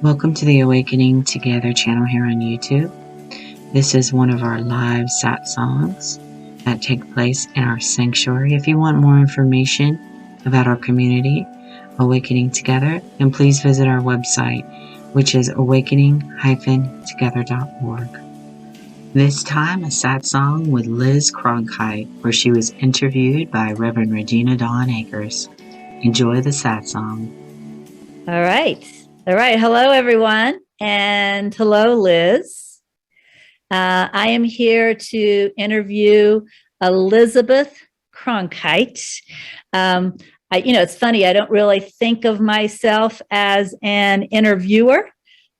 Welcome to the Awakening Together channel here on YouTube. This is one of our live satsangs that take place in our sanctuary. If you want more information about our community, Awakening Together, then please visit our website, which is awakening-together.org. This time, a satsang with Liz Cronkite, where she was interviewed by Reverend Regina Dawn Akers. Enjoy the satsang. All right. Hello, everyone. And hello, Liz. I am here to interview Elizabeth Cronkite. It's funny. I don't really think of myself as an interviewer,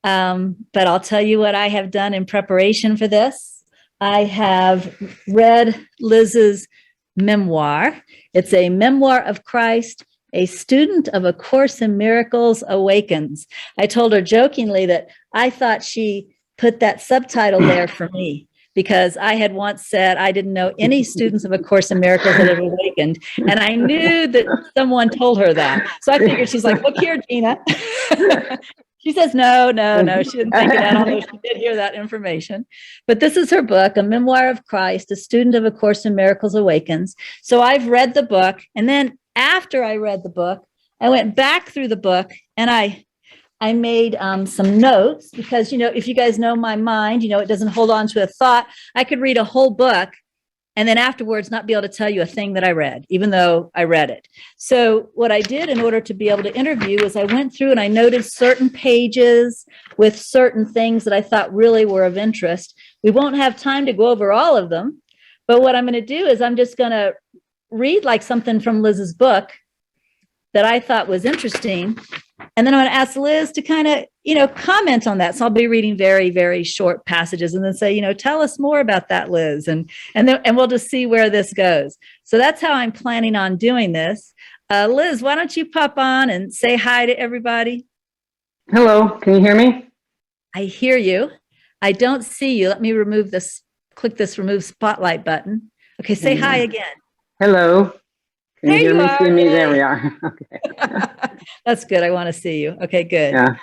but I'll tell you what I have done in preparation for this. I have read Liz's memoir. It's a memoir of Christ. A student of A Course in Miracles Awakens. I told her jokingly that I thought she put that subtitle there for me because I had once said I didn't know any students of A Course in Miracles that had awakened. And I knew that someone told her that. So I figured she's like, look here, Gina. She says, no. She didn't think of that, although she did hear that information. But this is her book, A Memoir of Christ, A Student of A Course in Miracles Awakens. So I've read the book, and then after I read the book, I went back through the book and I made some notes because, if you guys know my mind, it doesn't hold on to a thought. I could read a whole book and then afterwards not be able to tell you a thing that I read, even though I read it. So what I did in order to be able to interview is I went through and I noted certain pages with certain things that I thought really were of interest. We won't have time to go over all of them, but what I'm going to do is I'm just going to read like something from Liz's book that I thought was interesting. And then I'm going to ask Liz to kind of, comment on that. So I'll be reading very, very short passages and then say, tell us more about that, Liz. And we'll just see where this goes. So that's how I'm planning on doing this. Liz, why don't you pop on and say hi to everybody? Hello, can you hear me? I hear you. I don't see you. Let me click this remove spotlight button. Okay, say hi again. Hello. Can you hear me? See me? Yay. There we are. Okay. That's good. I want to see you. Okay, good. Yeah.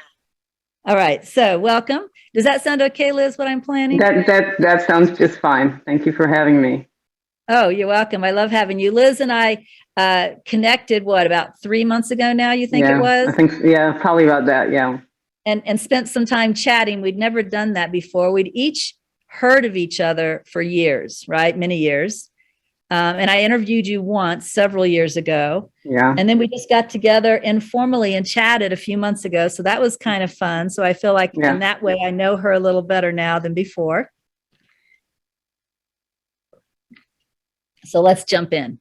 All right. So welcome. Does that sound okay, Liz, what I'm planning? That sounds just fine. Thank you for having me. Oh, you're welcome. I love having you. Liz and I connected, about 3 months ago now, you think it was? I think, probably about that. Yeah. And spent some time chatting. We'd never done that before. We'd each heard of each other for years, right? Many years. And I interviewed you once several years ago. Yeah. And then we just got together informally and chatted a few months ago. So that was kind of fun. So I feel like in that way, I know her a little better now than before. So let's jump in.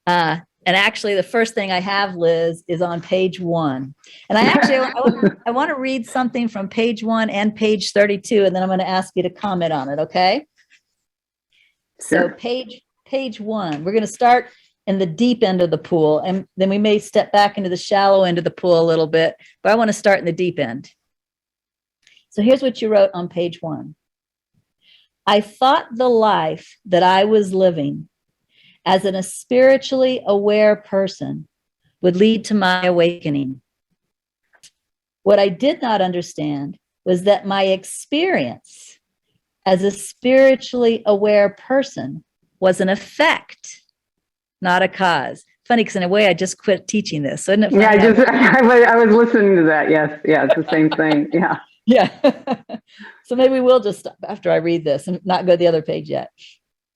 And actually, the first thing I have, Liz, is on page 1. And I want to read something from page 1 and page 32, and then I'm going to ask you to comment on it, okay? So page 1, we're going to start in the deep end of the pool, and then we may step back into the shallow end of the pool a little bit, but I want to start in the deep end. So here's what you wrote on page 1. I thought the life that I was living as a spiritually aware person would lead to my awakening. What I did not understand was that my experience as a spiritually aware person was an effect, not a cause. Funny, because in a way, I just quit teaching this. So isn't it funny? Yeah, I was listening to that. Yes. Yeah, it's the same thing. Yeah. Yeah. So maybe we'll just stop after I read this and not go to the other page yet.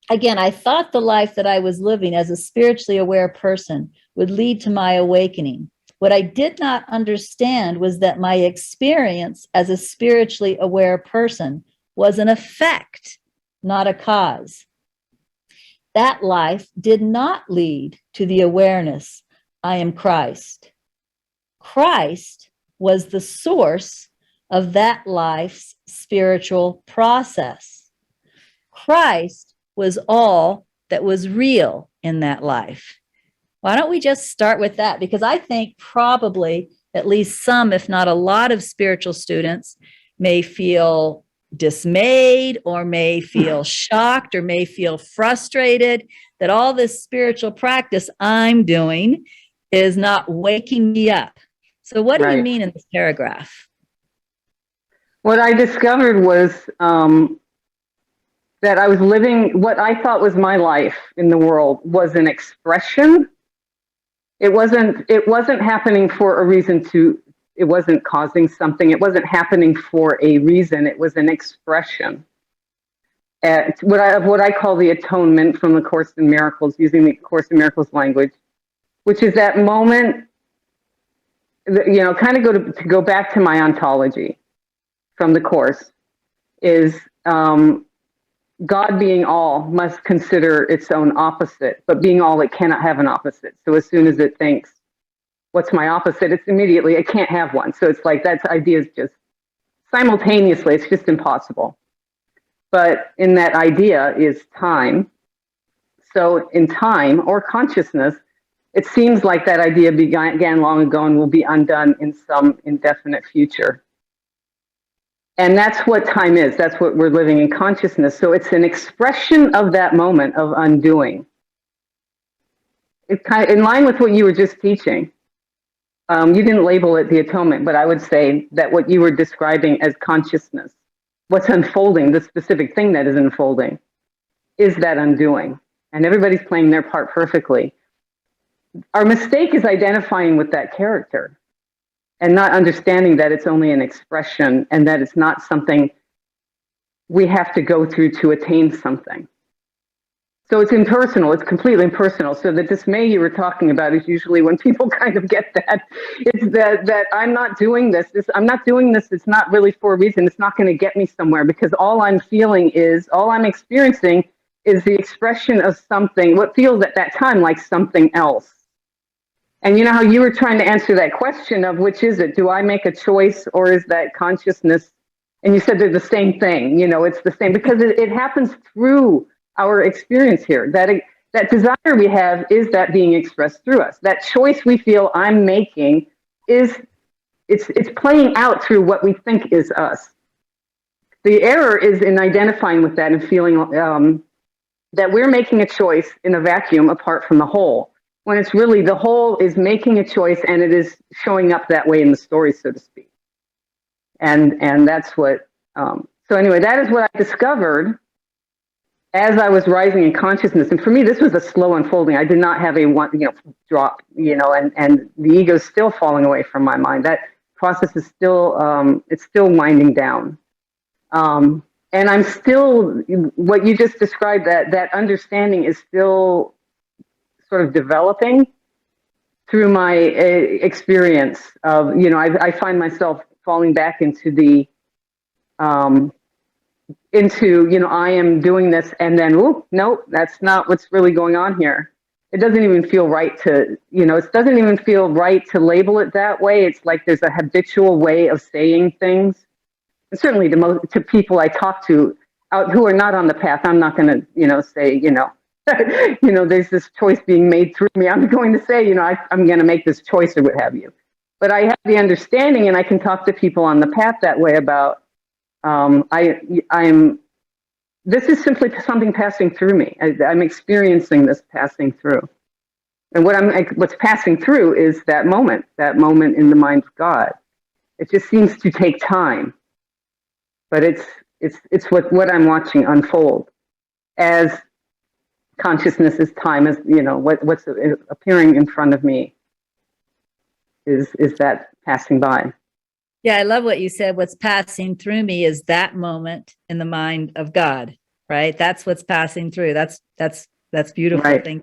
Again, I thought the life that I was living as a spiritually aware person would lead to my awakening. What I did not understand was that my experience as a spiritually aware person was an effect, not a cause. That life did not lead to the awareness, I am Christ. Christ was the source of that life's spiritual process. Christ was all that was real in that life. Why don't we just start with that? Because I think probably at least some, if not a lot of spiritual students may feel dismayed or may feel shocked or may feel frustrated that all this spiritual practice I'm doing is not waking me up. So what do you Right. mean in this paragraph? What I discovered was that I was living what I thought was my life in the world was an expression. It wasn't happening for a reason to, it wasn't causing something. It wasn't happening for a reason. It was an expression. What I call the atonement from the Course in Miracles, using the Course in Miracles language, which is that moment, kind of to go back to my ontology from the Course, is God being all must consider its own opposite, but being all, it cannot have an opposite. So as soon as it thinks, what's my opposite? It's immediately, it can't have one. So it's like that idea is just simultaneously, it's just impossible. But in that idea is time. So in time or consciousness, it seems like that idea began long ago and will be undone in some indefinite future. And that's what time is. That's what we're living in consciousness. So it's an expression of that moment of undoing. It's kind of in line with what you were just teaching. You didn't label it the atonement, but I would say that what you were describing as consciousness, what's unfolding, the specific thing that is unfolding, is that undoing. And everybody's playing their part perfectly. Our mistake is identifying with that character and not understanding that it's only an expression and that it's not something we have to go through to attain something. So it's impersonal, it's completely impersonal. So the dismay you were talking about is usually when people kind of get that. It's that I'm not doing this, I'm not doing this, it's not really for a reason, it's not going to get me somewhere, because all I'm experiencing is the expression of something, what feels at that time like something else. And you know how you were trying to answer that question of which is it? Do I make a choice or is that consciousness? And you said they're the same thing, it's the same, because it happens through our experience here. That desire we have is that being expressed through us. That choice we feel I'm making it's playing out through what we think is us. The error is in identifying with that and feeling that we're making a choice in a vacuum apart from the whole, when it's really the whole is making a choice and it is showing up that way in the story, so to speak. And that's what, so anyway, that is what I discovered as I was rising in consciousness. And for me, this was a slow unfolding. I did not have a one, drop, and the ego's still falling away from my mind. That process is still, it's still winding down. And I'm still, what you just described, that understanding is still sort of developing through my experience of, I find myself falling back into the, I am doing this, and then, nope, that's not what's really going on here. It doesn't even feel right to, it doesn't even feel right to label it that way. It's like there's a habitual way of saying things. And certainly to people I talk to who are not on the path, I'm not going to, say, there's this choice being made through me. I'm going to say, I'm going to make this choice or what have you. But I have the understanding, and I can talk to people on the path that way about, this is simply something passing through me. I'm experiencing this passing through. And what's passing through is that moment in the mind of God. It just seems to take time, but it's what I'm watching unfold as consciousness is time, as what's appearing in front of me is that passing by. Yeah, I love what you said. What's passing through me is that moment in the mind of God, right? That's what's passing through. That's beautiful. Right.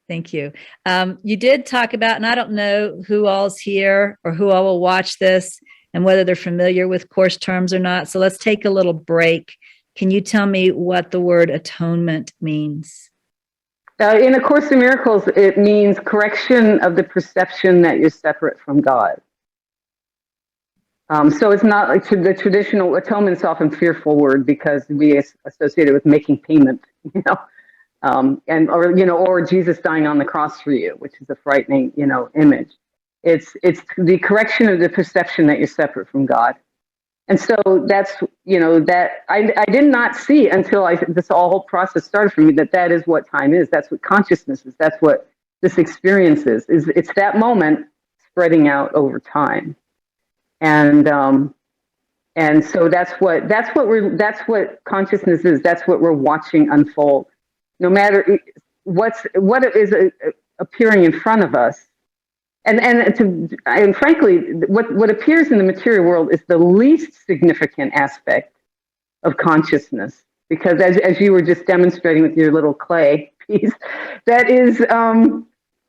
Thank you. You did talk about, and I don't know who all's here or who all will watch this and whether they're familiar with Course terms or not. So let's take a little break. Can you tell me what the word atonement means? In A Course in Miracles, it means correction of the perception that you're separate from God. So it's not like the traditional atonement is often a fearful word because we associate it with making payment, or Jesus dying on the cross for you, which is a frightening, image. It's the correction of the perception that you're separate from God. And so that's, that I did not see until this whole process started for me, that is what time is. That's what consciousness is. That's what this experience is. It's that moment spreading out over time. And so that's what consciousness is. That's what we're watching unfold. No matter what is appearing in front of us, and frankly, what appears in the material world is the least significant aspect of consciousness, because as you were just demonstrating with your little clay piece, that is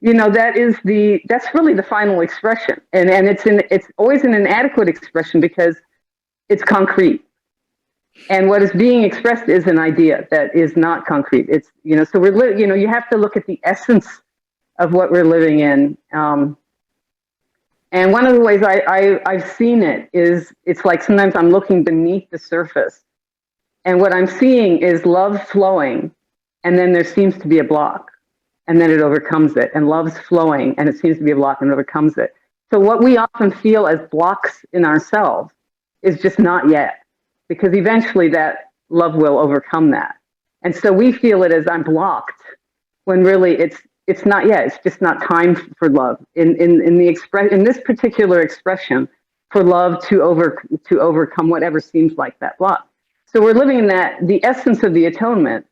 that's really the final expression, and it's always an inadequate expression because it's concrete, and what is being expressed is an idea that is not concrete. It's so you have to look at the essence of what we're living in. And one of the ways I've seen it is it's like sometimes I'm looking beneath the surface, and what I'm seeing is love flowing, and then there seems to be a block, and then it overcomes it, and love's flowing, and it seems to be a block, and it overcomes it. So what we often feel as blocks in ourselves is just not yet, because eventually that love will overcome that. And so we feel it as I'm blocked, when really it's not yet. It's just not time for love in this particular expression, for love to overcome whatever seems like that block. So we're living in the essence of the atonement,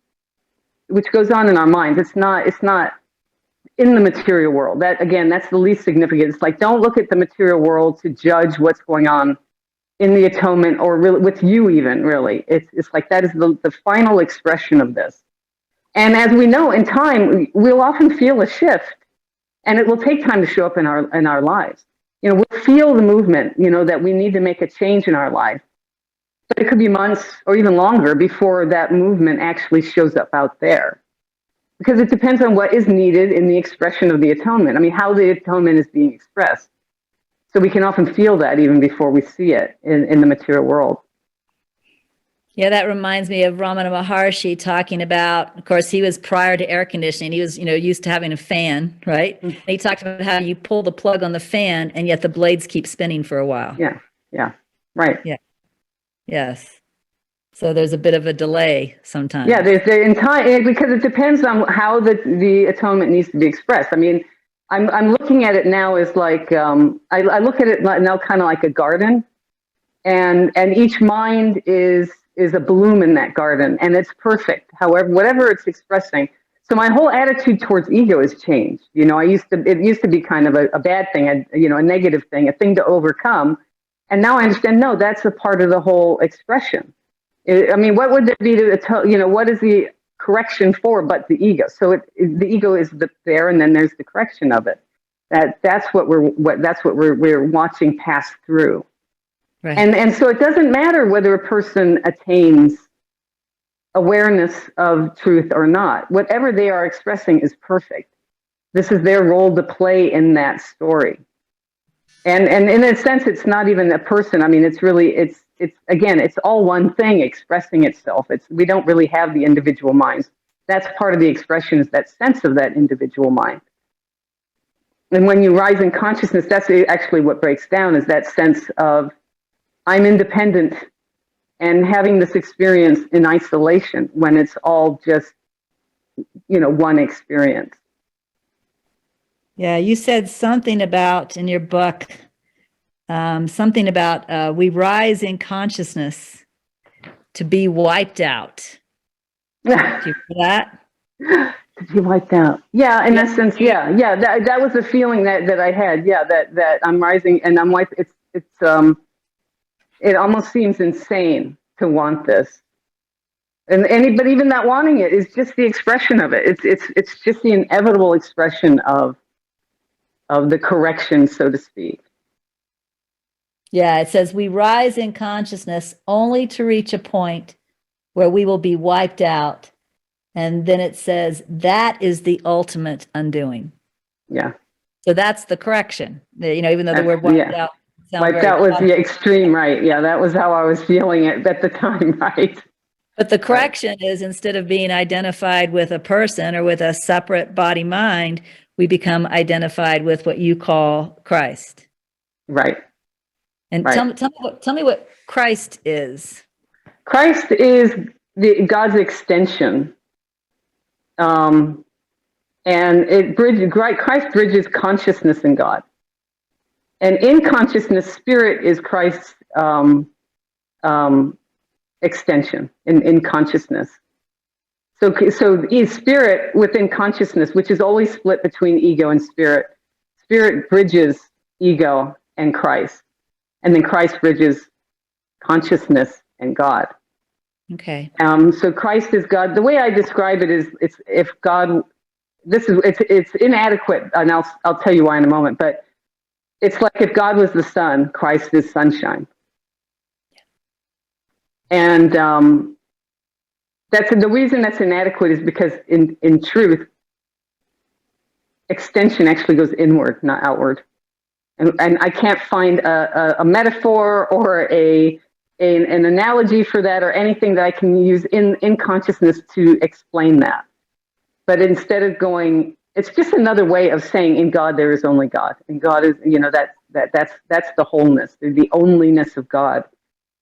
which goes on in our minds. It's not in the material world. That, again, that's the least significant. It's like, don't look at the material world to judge what's going on in the atonement, or really with you even, really. It's like that is the final expression of this. And as we know, in time, we'll often feel a shift, and it will take time to show up in our lives. We'll feel the movement, that we need to make a change in our life. But it could be months or even longer before that movement actually shows up out there, because it depends on what is needed in the expression of the atonement. I mean, how the atonement is being expressed. So we can often feel that even before we see it in the material world. Yeah, that reminds me of Ramana Maharshi talking about, of course, he was prior to air conditioning. He was, used to having a fan, right? Mm-hmm. And he talked about how you pull the plug on the fan and yet the blades keep spinning for a while. Yeah, right. Yeah, yes. So there's a bit of a delay sometimes. Yeah, there's in time, because it depends on how the atonement needs to be expressed. I mean, I'm looking at it now as like, I look at it now kind of like a garden, and each mind is a bloom in that garden, and it's perfect. However, whatever it's expressing. So my whole attitude towards ego has changed. It used to be kind of a bad thing, a negative thing, a thing to overcome. And now I understand, no, that's a part of the whole expression. I mean, what would there be what is the correction for but the ego? So the ego is there, and then there's the correction of it. That's what we're watching pass through. Right. And so it doesn't matter whether a person attains awareness of truth or not. Whatever they are expressing is perfect. This is their role to play in that story. And in a sense, it's not even a person. I mean, it's again, it's all one thing expressing itself. We don't really have the individual minds. That's part of the expression, is that sense of that individual mind. And when you rise in consciousness, that's actually what breaks down, is that sense of I'm independent, and having this experience in isolation when it's all just, one experience. Yeah, you said something about in your book, something about we rise in consciousness to be wiped out. Did you hear that? To be wiped out. Yeah, in essence, yeah. That was the feeling that I had. Yeah, that I'm rising and I'm wiped. It almost seems insane to want this, but even not wanting it is just the expression of it. It's just the inevitable expression of the correction, so to speak. Yeah, it says we rise in consciousness only to reach a point where we will be wiped out, and then it says that is the ultimate undoing. Yeah. So that's the correction. Even though the word wiped out. Wiped out was the extreme, right? Yeah, that was how I was feeling it at the time, right? But the correction is, instead of being identified with a person or with a separate body mind, we become identified with what you call Christ. Right. And right. Tell me what Christ is. Christ is God's extension, and Christ bridges consciousness and God. And in consciousness, spirit is Christ's extension in consciousness. So spirit within consciousness, which is always split between ego and spirit. Spirit bridges ego and Christ, and then Christ bridges consciousness and God. Okay. So Christ is God. The way I describe it is, it's if God, it's inadequate, and I'll tell you why in a moment. But it's like if God was the sun, Christ is sunshine, and that's the reason that's inadequate is because in truth, extension actually goes inward, not outward. And I can't find a metaphor or an analogy for that or anything that I can use in consciousness to explain that. But instead of going, it's just another way of saying in God there is only God. And God is, that's the wholeness. The onlyness of God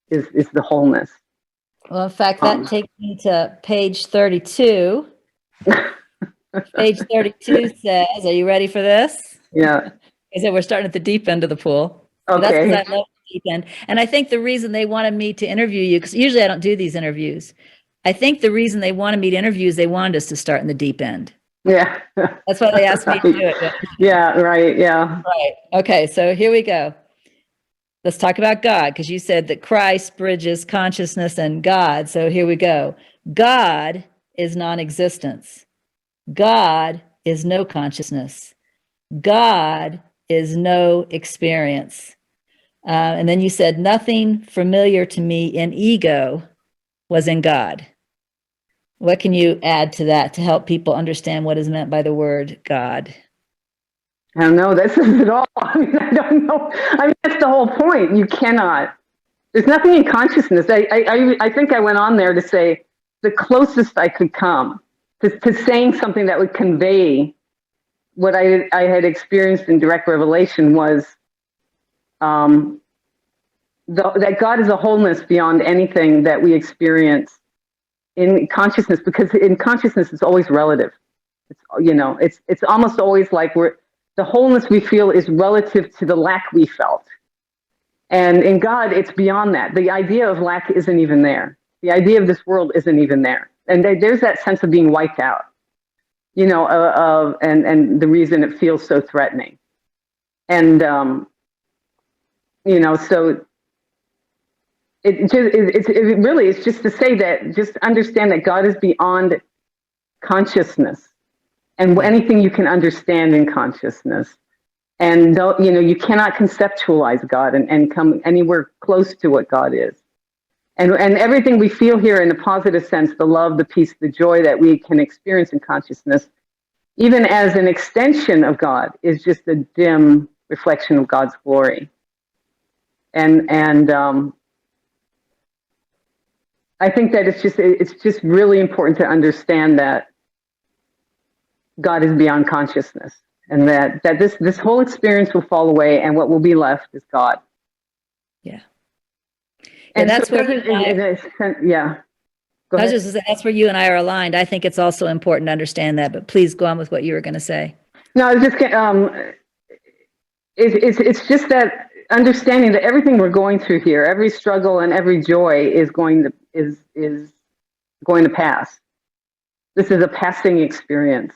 is the wholeness. Well, in fact, that takes me to page 32. Page 32 says, are you ready for this? Yeah. I said we're starting at the deep end of the pool. Okay. That's because I love the deep end. And I think the reason they wanted me to interview you, because usually I don't do these interviews. I think the reason they wanted me to interview is they wanted us to start in the deep end. Yeah. That's why they asked me to do it. Yeah, right. Yeah. Right. Okay, so here we go. Let's talk about God, because you said that Christ bridges consciousness and God. So here we go. God is non-existence. God is no consciousness. God is no experience. And then you said nothing familiar to me in ego was in God. What can you add to that to help people understand what is meant by the word God? I don't know. This is it all. I mean, I don't know. I mean, that's the whole point. You cannot. There's nothing in consciousness. I think I went on there to say the closest I could come to saying something that would convey what I had experienced in direct revelation was that God is a wholeness beyond anything that we experience in consciousness, because in consciousness it's always relative. It's almost always like the wholeness we feel is relative to the lack we felt. And in God, it's beyond that. The idea of lack isn't even there. The idea of this world isn't even there. And there's that sense of being wiped out, and the reason it feels so threatening. And, so it's just to say that, just understand that God is beyond consciousness and anything you can understand in consciousness. And, you cannot conceptualize God and come anywhere close to what God is. And everything we feel here in a positive sense, the love, the peace, the joy that we can experience in consciousness, even as an extension of God, is just a dim reflection of God's glory. And I think that it's just really important to understand that God is beyond consciousness, and that this whole experience will fall away, and what will be left is God. Yeah. And that's so where yeah. Go I was ahead. just saying, that's where you and I are aligned. I think it's also important to understand that, but please go on with what you were going to say. No, I was just it's just that understanding that everything we're going through here, every struggle and every joy is going to pass. This is a passing experience.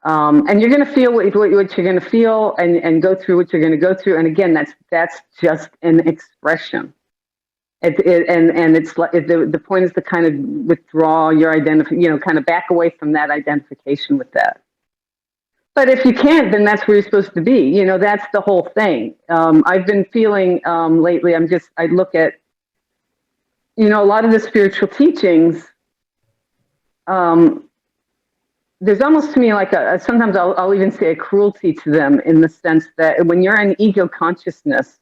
And you're going to feel what you're going to feel and go through what you're going to go through. And again, that's just an expression. And it's like the point is to kind of withdraw your kind of back away from that identification with that. But if you can't, then that's where you're supposed to be. That's the whole thing. I've been feeling lately, I look at, a lot of the spiritual teachings, there's almost to me like sometimes I'll even say a cruelty to them, in the sense that when you're in ego consciousness,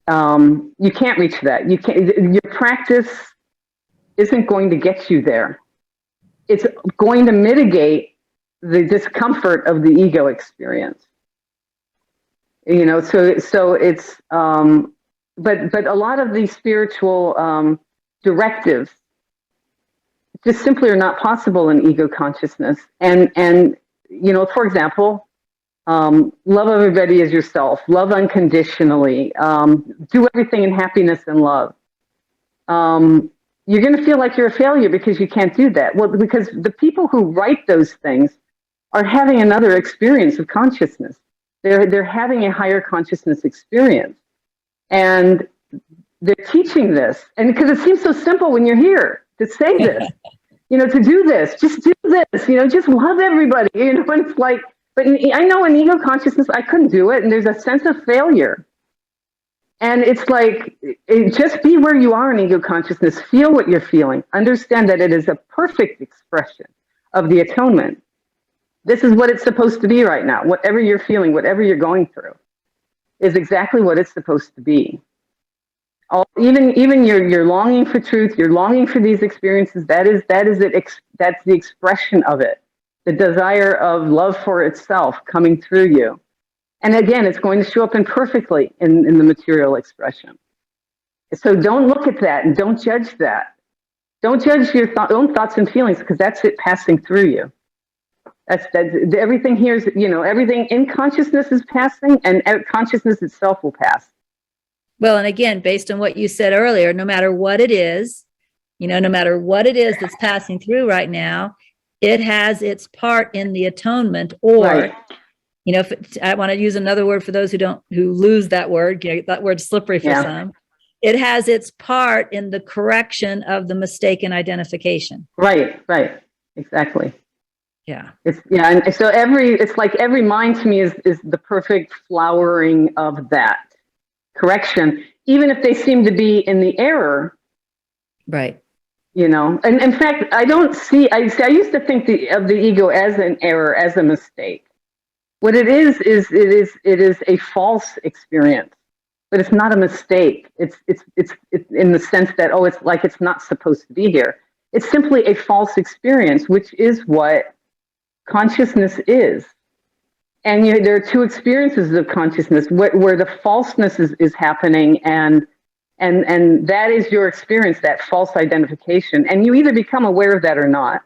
you can't reach that. Your practice isn't going to get you there. It's going to mitigate the discomfort of the ego experience. So it's, but a lot of these spiritual directives just simply are not possible in ego consciousness. And for example, Love everybody as yourself. Love unconditionally. Do everything in happiness and love. You're going to feel like you're a failure because you can't do that. Well, because the people who write those things are having another experience of consciousness. They're having a higher consciousness experience. And they're teaching this. And because it seems so simple when you're here to say this, to do this, just do this, just love everybody, and it's like, but I know in ego consciousness, I couldn't do it. And there's a sense of failure. And it's like, just be where you are in ego consciousness, feel what you're feeling, understand that it is a perfect expression of the atonement. This is what it's supposed to be right now. Whatever you're feeling, whatever you're going through is exactly what it's supposed to be. Even your longing for truth, you're longing for these experiences, that is it. That's the expression of it. The desire of love for itself coming through you. And again, it's going to show up imperfectly in the material expression. So don't look at that and don't judge that. Don't judge your own thoughts and feelings, because that's it passing through you. That's everything here is, everything in consciousness is passing, and consciousness itself will pass. Well, and again, based on what you said earlier, no matter what it is, no matter what it is that's passing through right now, it has its part in the atonement, or, right. I want to use another word for those who lose that word, that word's slippery for some. It has its part in the correction of the mistaken identification. Right, exactly. Yeah. And so it's like every mind to me is the perfect flowering of that correction, even if they seem to be in the error. Right. And in fact, I used to think of the ego as an error, as a mistake. What it is it is a false experience, but it's not a mistake. It's in the sense that, it's like it's not supposed to be here. It's simply a false experience, which is what consciousness is. And there are two experiences of consciousness where the falseness is happening, and that is your experience, that false identification. And you either become aware of that or not.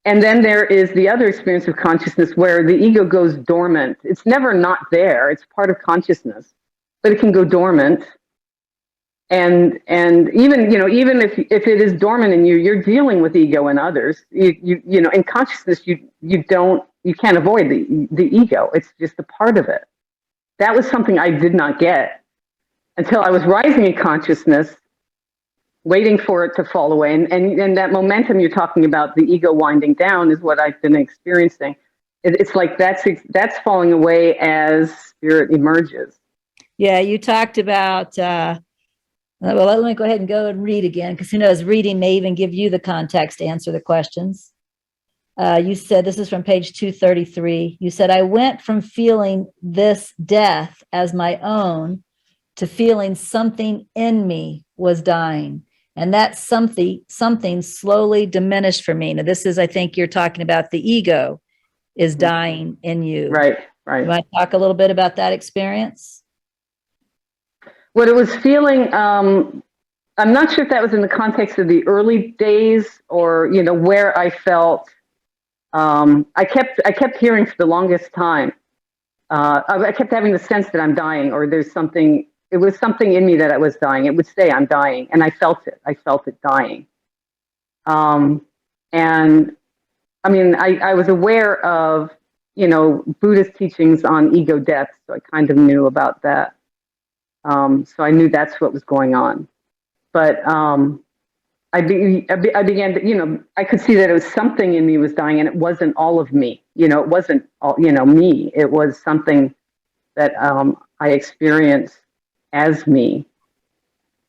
And then there is the other experience of consciousness where the ego goes dormant. It's never not there. It's part of consciousness, but it can go dormant. And even if it is dormant in you, you're dealing with ego and others. In consciousness, you can't avoid the ego. It's just a part of it. That was something I did not get until I was rising in consciousness, waiting for it to fall away. And that momentum you're talking about, the ego winding down, is what I've been experiencing. It's like that's falling away as spirit emerges. Yeah, you talked about, well, let me go ahead and go and read again, because who knows, reading may even give you the context to answer the questions. You said, this is from page 233. You said, I went from feeling this death as my own to feeling something in me was dying. And that something slowly diminished for me. Now, this is, I think you're talking about the ego is dying in you. Right. You want to talk a little bit about that experience? What it was feeling, I'm not sure if that was in the context of the early days or, where I felt, I kept hearing for the longest time. I kept having the sense that I'm dying, or there's something. It was something in me that I was dying. It would say I'm dying, and I felt it. I felt it dying. And I mean, I was aware of, Buddhist teachings on ego death, so I kind of knew about that. So I knew that's what was going on. But I began to, I could see that it was something in me was dying, and it wasn't all of me. It wasn't all, me. It was something that I experienced as me.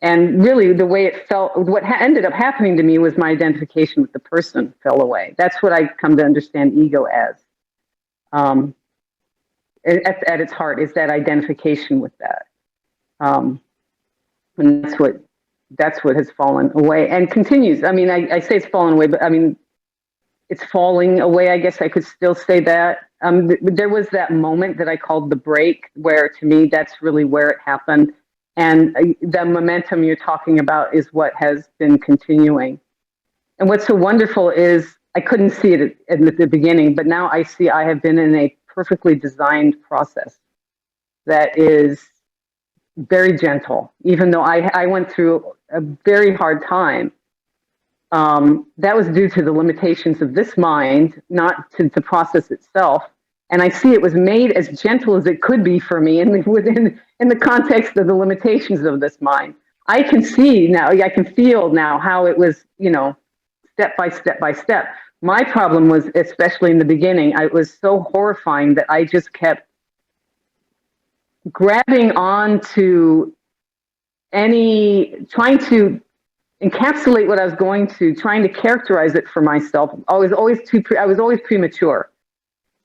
And really the way it felt, what ended up happening to me was my identification with the person fell away. That's what I come to understand ego as. At its heart is that identification with that. And that's what has fallen away and continues. I mean, I say it's fallen away, but I mean, it's falling away. I guess I could still say that. There was that moment that I called the break, where to me, that's really where it happened. And the momentum you're talking about is what has been continuing. And what's so wonderful is I couldn't see it at the beginning, but now I see I have been in a perfectly designed process that is very gentle. Even though I went through a very hard time, that was due to the limitations of this mind, not to the process itself. And I see it was made as gentle as it could be for me in the context of the limitations of this mind. I can see now, I can feel now how it was, step by step by step. My problem was, especially in the beginning, it was so horrifying that I just kept grabbing on to trying to encapsulate what I was going to, trying to characterize it for myself. I was always premature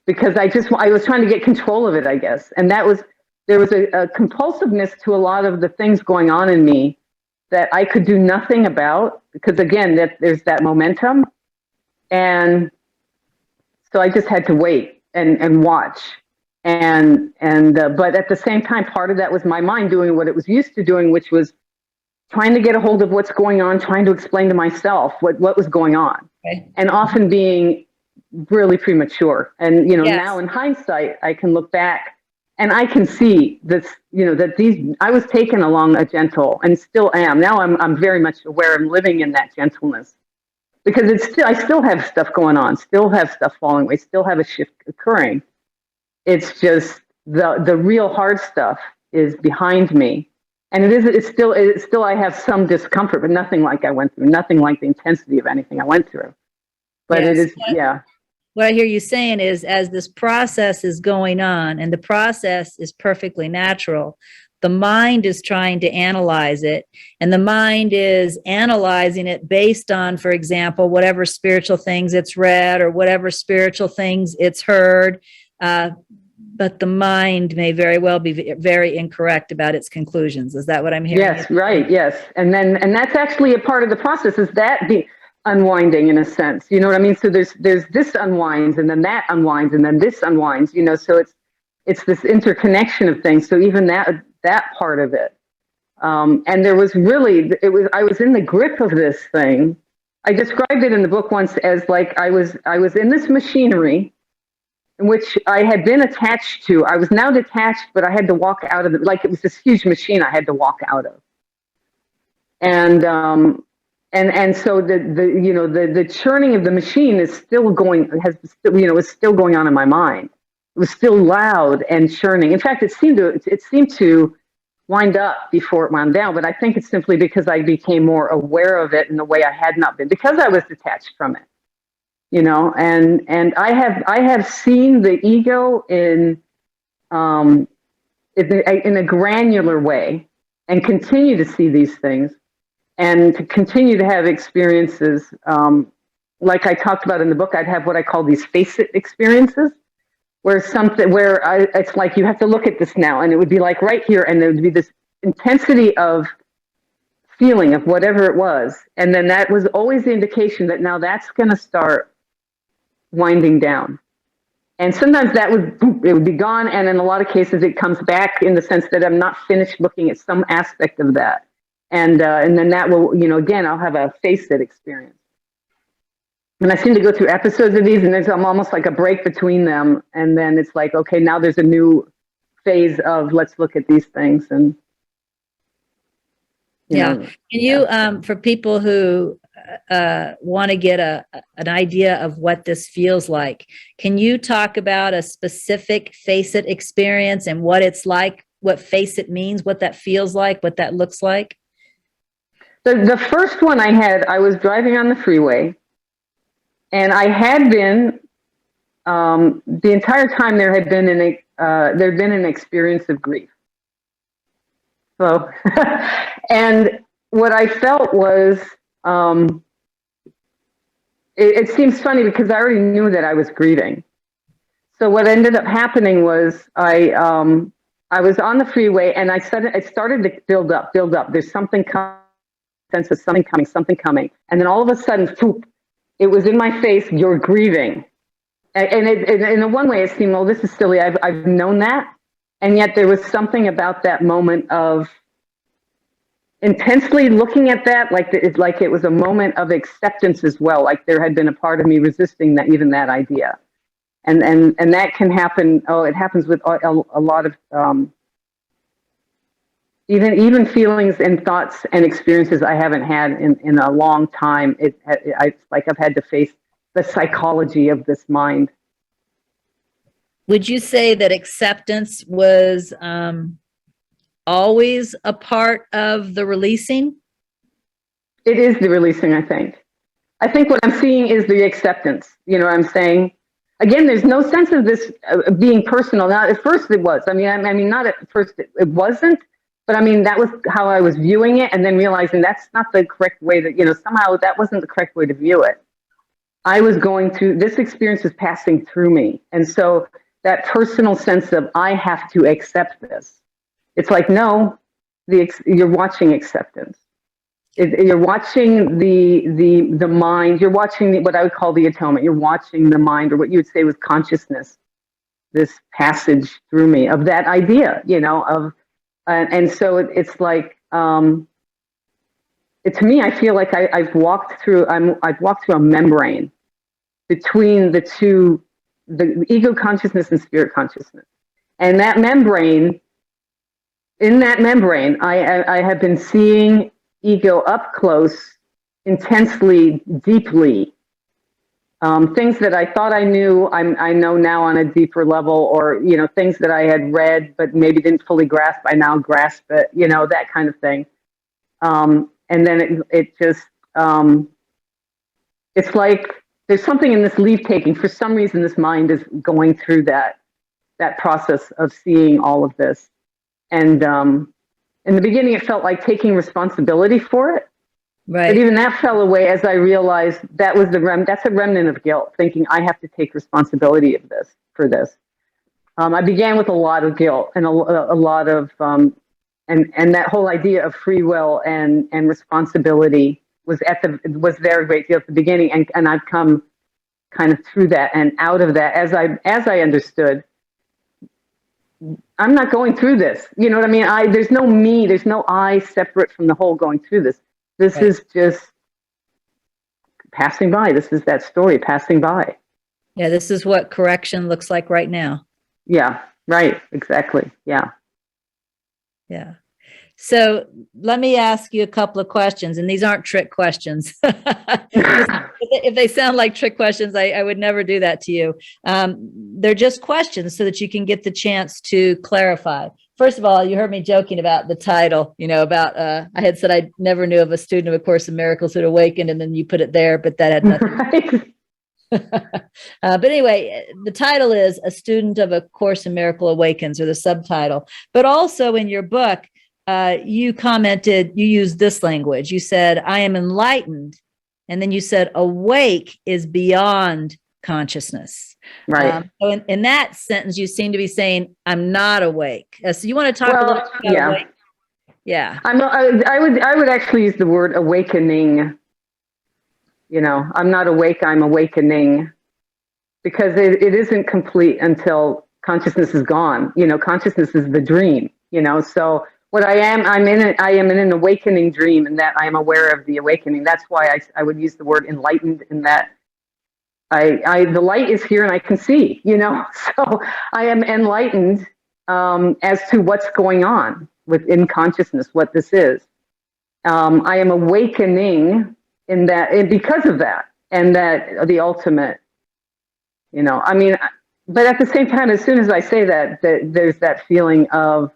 because I was trying to get control of it, I guess. And there was a compulsiveness to a lot of the things going on in me that I could do nothing about because, again, there's that momentum. And so I just had to wait and watch. But at the same time, part of that was my mind doing what it was used to doing, which was trying to get a hold of what's going on, trying to explain to myself what was going on, and often being really premature. And, now in hindsight, I can look back and I can see this, that I was taken along a gentle and still am. Now I'm very much aware I'm living in that gentleness because I still have stuff going on, still have stuff falling away, still have a shift occurring. It's just the real hard stuff is behind me. And it's still I have some discomfort, but nothing like I went through, nothing like the intensity of anything I went through. But yes. It is, yeah. What I hear you saying is as this process is going on, and the process is perfectly natural, the mind is trying to analyze it, and the mind is analyzing it based on, for example, whatever spiritual things it's read or whatever spiritual things it's heard. But the mind may very well be very incorrect about its conclusions. Is that what I'm hearing? Yes, right. Yes. And that's actually a part of the process, is that the unwinding in a sense, you know what I mean? So there's this unwinds and then that unwinds and then this unwinds, so it's this interconnection of things. So even that part of it. And there was I was in the grip of this thing. I described it in the book once as like, I was in this machinery in which I had been attached to. I was now detached, but I had to walk out of it. Like it was this huge machine I had to walk out of. And so the churning of the machine is still going, is still going on in my mind. It was still loud and churning. In fact, it seemed to wind up before it wound down, but I think it's simply because I became more aware of it in the way I had not been, because I was detached from it. And I have seen the ego in a granular way, and continue to see these things, and to continue to have experiences. Like I talked about in the book, I'd have what I call these face it experiences, where it's like you have to look at this now, and it would be like right here, and there would be this intensity of feeling of whatever it was, and then that was always the indication that now that's going to start winding down. And sometimes it would be gone, and in a lot of cases it comes back in the sense that I'm not finished looking at some aspect of that, and then that will, again, I'll have a face it experience. And I seem to go through episodes of these, and there's almost like a break between them, and then it's like, okay, now there's a new phase of let's look at these things. And can you for people who want to get an idea of what this feels like, can you talk about a specific face it experience and what it's like, what face it means, what that feels like, what that looks like? The first one I had, I was driving on the freeway, and I had been the entire time there'd been an experience of grief. So, and what I felt was, it seems funny because I already knew that I was grieving. So what ended up happening was I was on the freeway, and it started to build up. There's something coming, sense of something coming. And then all of a sudden, poof, it was in my face, you're grieving. And in one way it seemed, well, this is silly. I've known that. And yet there was something about that moment of intensely looking at that, like it was a moment of acceptance as well. Like there had been a part of me resisting that, even that idea. And that can happen. Oh, it happens with a lot of even feelings and thoughts and experiences I haven't had in a long time. It's like I've had to face the psychology of this mind. Would you say that acceptance was always a part of the releasing? It is the releasing, I think. I think what I'm seeing is the acceptance. You know what I'm saying? Again, there's no sense of this being personal. Now, at first it was. I mean, not at first it wasn't, but I mean, that was how I was viewing it, and then realizing that's not the correct way that, somehow that wasn't the correct way to view it. I was going through, this experience was passing through me. And so that personal sense of, I have to accept this. It's like, no, you're watching acceptance. You're watching the mind. You're watching what I would call the atonement. You're watching the mind, or what you would say was consciousness. This passage through me of that idea, and so it's like, to me, I feel like I've walked through a membrane between the two, the ego consciousness and spirit consciousness, and that membrane. In that membrane, I have been seeing ego up close, intensely, deeply. Things that I thought I knew, I know now on a deeper level, or, things that I had read but maybe didn't fully grasp, I now grasp it, that kind of thing. And then it just, it's like there's something in this leave taking. For some reason, this mind is going through that process of seeing all of this. And in the beginning, it felt like taking responsibility for it. Right. But even that fell away as I realized that was that's a remnant of guilt, thinking I have to take responsibility for this. I began with a lot of guilt and a lot of, and that whole idea of free will and responsibility was very great deal at the beginning. And I've come kind of through that and out of that as I understood. I'm not going through this. You know what I mean? There's no me, there's no I separate from the whole going through this. This Right. is just passing by. This is that story passing by. Yeah, this is what correction looks like right now. Yeah, right. Exactly. Yeah. Yeah. So let me ask you a couple of questions, and these aren't trick questions. If they sound like trick questions, I would never do that to you. They're just questions so that you can get the chance to clarify. First of all, you heard me joking about the title, about, I had said I never knew of a student of A Course in Miracles who'd awakened, and then you put it there, but that had nothing. Right. But anyway, the title is A Student of A Course in Miracle Awakens, or the subtitle. But also in your book, you commented, you used this language. You said, I am enlightened. And then you said, awake is beyond consciousness. Right. So in that sentence, you seem to be saying, I'm not awake. So you want to talk a little bit about awake? Yeah. I would actually use the word awakening. I'm not awake, I'm awakening, because it isn't complete until consciousness is gone. Consciousness is the dream, so what I am in an awakening dream, and that I am aware of the awakening. That's why I would use the word enlightened, in that the light is here and I can see, so I am enlightened as to what's going on within consciousness, what this is. I am awakening in that, and because of that, and that the ultimate, but at the same time, as soon as I say that there's that feeling of,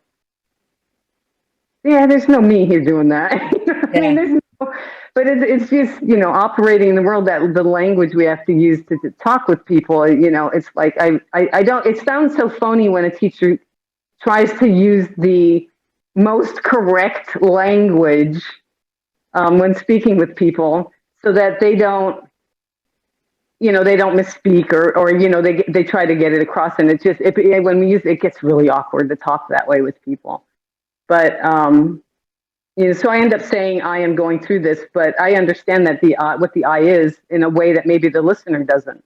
yeah, there's no me here doing that. I mean, there's no, but it's just, operating in the world, that the language we have to use to talk with people, it's like, I don't, it sounds so phony when a teacher tries to use the most correct language when speaking with people, so that they don't, they don't misspeak, or they try to get it across, and it just, when we use it, it gets really awkward to talk that way with people. But, so I end up saying I am going through this, but I understand that what the I is, in a way that maybe the listener doesn't.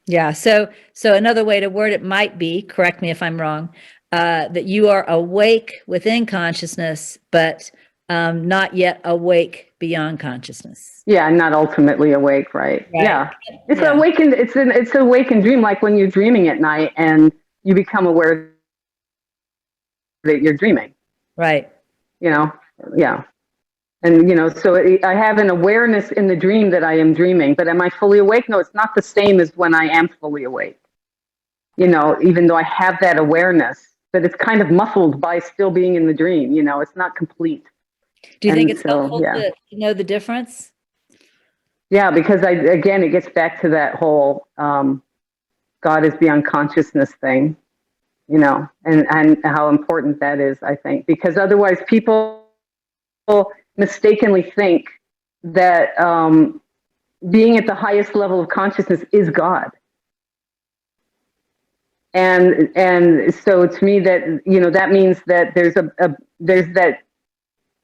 Yeah. So another way to word it might be, correct me if I'm wrong, that you are awake within consciousness, but not yet awake beyond consciousness. Yeah, not ultimately awake, right? Right. Yeah. It's Yeah. awakened, it's an awakened dream, like when you're dreaming at night and you become aware that you're dreaming. Right. Yeah. And, so I have an awareness in the dream that I am dreaming, but am I fully awake? No, it's not the same as when I am fully awake. Even though I have that awareness, but it's kind of muffled by still being in the dream, it's not complete. Do you think And it's so, helpful yeah. to know the difference? Yeah, because again, it gets back to that whole God is beyond consciousness thing, and how important that is, I think, because otherwise people mistakenly think that being at the highest level of consciousness is God. And so to me that, that means that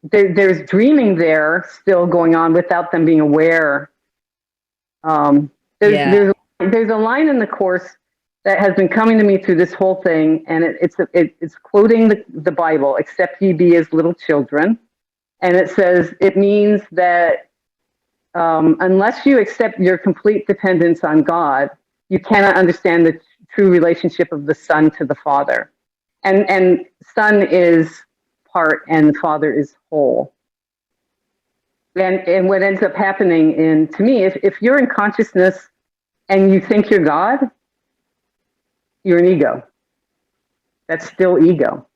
there's dreaming there still going on without them being aware. There's a line in the Course that has been coming to me through this whole thing, and it's quoting the Bible, "Except ye be as little children," and it says it means that unless you accept your complete dependence on God, you cannot understand the true relationship of the Son to the Father, and Son is part and the Father is whole. And what ends up happening to me, if you're in consciousness and you think you're God, you're an ego. That's still ego.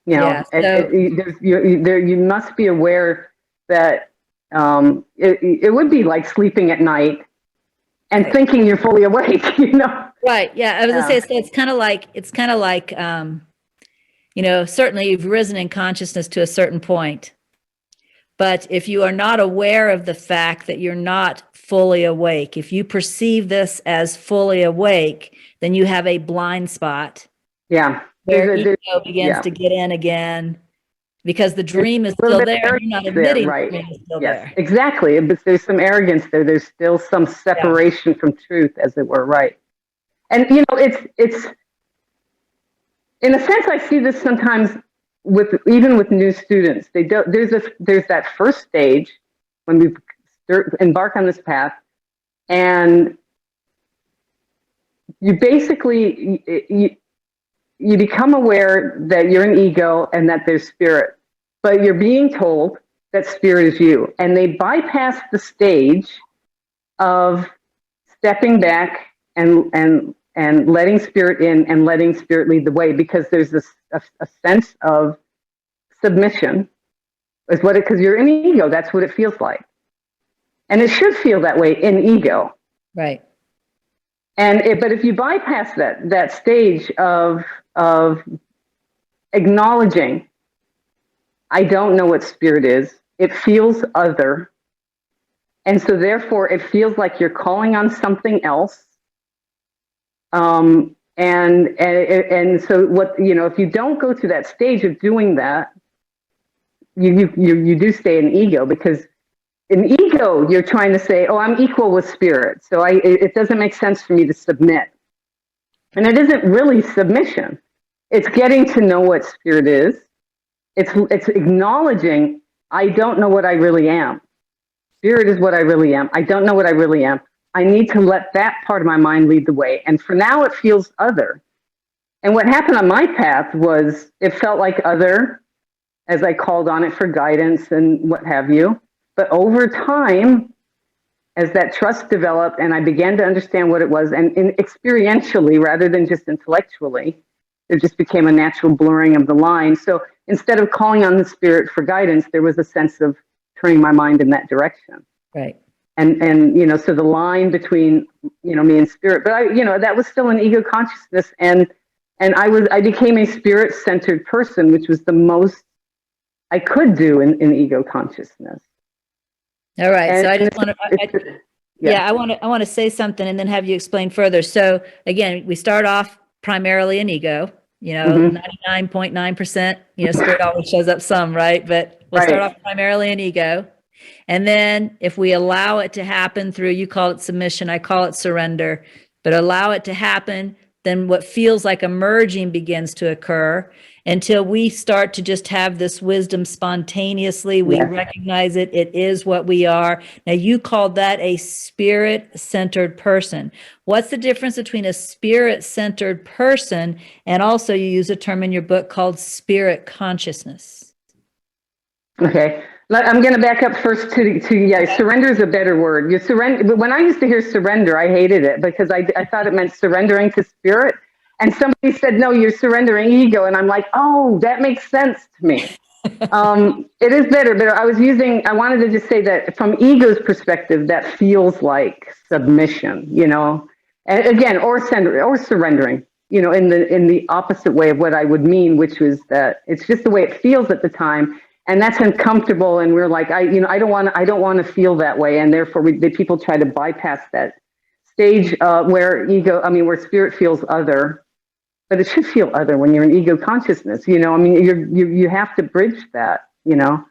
Yeah, so you must be aware that it would be like sleeping at night and thinking you're fully awake. Right. Yeah, I was gonna say it's kind of like certainly you've risen in consciousness to a certain point. But if you are not aware of the fact that you're not fully awake, if you perceive this as fully awake, then you have a blind spot. Yeah. Where ego begins to get in again, because the dream is still there. And you're not admitting right. the dream is still there. Exactly. But there's some arrogance there. There's still some separation from truth, as it were, right? And it's in a sense, I see this sometimes even with new students. There's that first stage when we embark on this path, and you basically you become aware that you're an ego and that there's spirit, but you're being told that spirit is you, and they bypass the stage of stepping back and letting spirit in and letting spirit lead the way, because there's a sense of submission is what because you're in ego. That's what it feels like, and it should feel that way in ego, right? But if you bypass that stage of acknowledging, I don't know what spirit is. It feels other, and so therefore it feels like you're calling on something else. And so what if you don't go through that stage of doing that, you do stay in ego, because in ego you're trying to say, oh, I'm equal with spirit, so it doesn't make sense for me to submit, and it isn't really submission. It's getting to know what spirit is. It's acknowledging, I don't know what I really am. Spirit is what I really am. I don't know what I really am. I need to let that part of my mind lead the way. And for now, it feels other. And what happened on my path was it felt like other as I called on it for guidance and what have you. But over time, as that trust developed and I began to understand what it was, and experientially rather than just intellectually, it just became a natural blurring of the line. So instead of calling on the spirit for guidance, there was a sense of turning my mind in that direction. Right. And so the line between, me and spirit, but that was still an ego consciousness. And I became a spirit-centered person, which was the most I could do in ego consciousness. All right. And so I just want to, I want to say something and then have you explain further. So again, we start off primarily in ego, 99.9%, spirit always shows up some, right? But we'll start off primarily in ego. And then if we allow it to happen through, you call it submission, I call it surrender, but allow it to happen, then what feels like a merging begins to occur. until we start to just have this wisdom spontaneously. We Yes. recognize it. It is what we are. Now, you called that a spirit-centered person. What's the difference between a spirit-centered person and also you use a term in your book called spirit consciousness? Okay. I'm going to back up first to yeah, surrender is a better word. You surrender. But when I used to hear surrender, I hated it because I thought it meant surrendering to spirit. And somebody said, no, you're surrendering ego. And I'm like, oh, that makes sense to me. It is better, but I wanted to just say that from ego's perspective, that feels like submission, you know, and again, or surrendering, you know, in the opposite way of what I would mean, which was that it's just the way it feels at the time. And that's uncomfortable. And we're like, I don't want to feel that way. And therefore the people try to bypass that stage where spirit feels other. But it should feel other when you're in ego consciousness, you know. I mean, you have to bridge that, you know.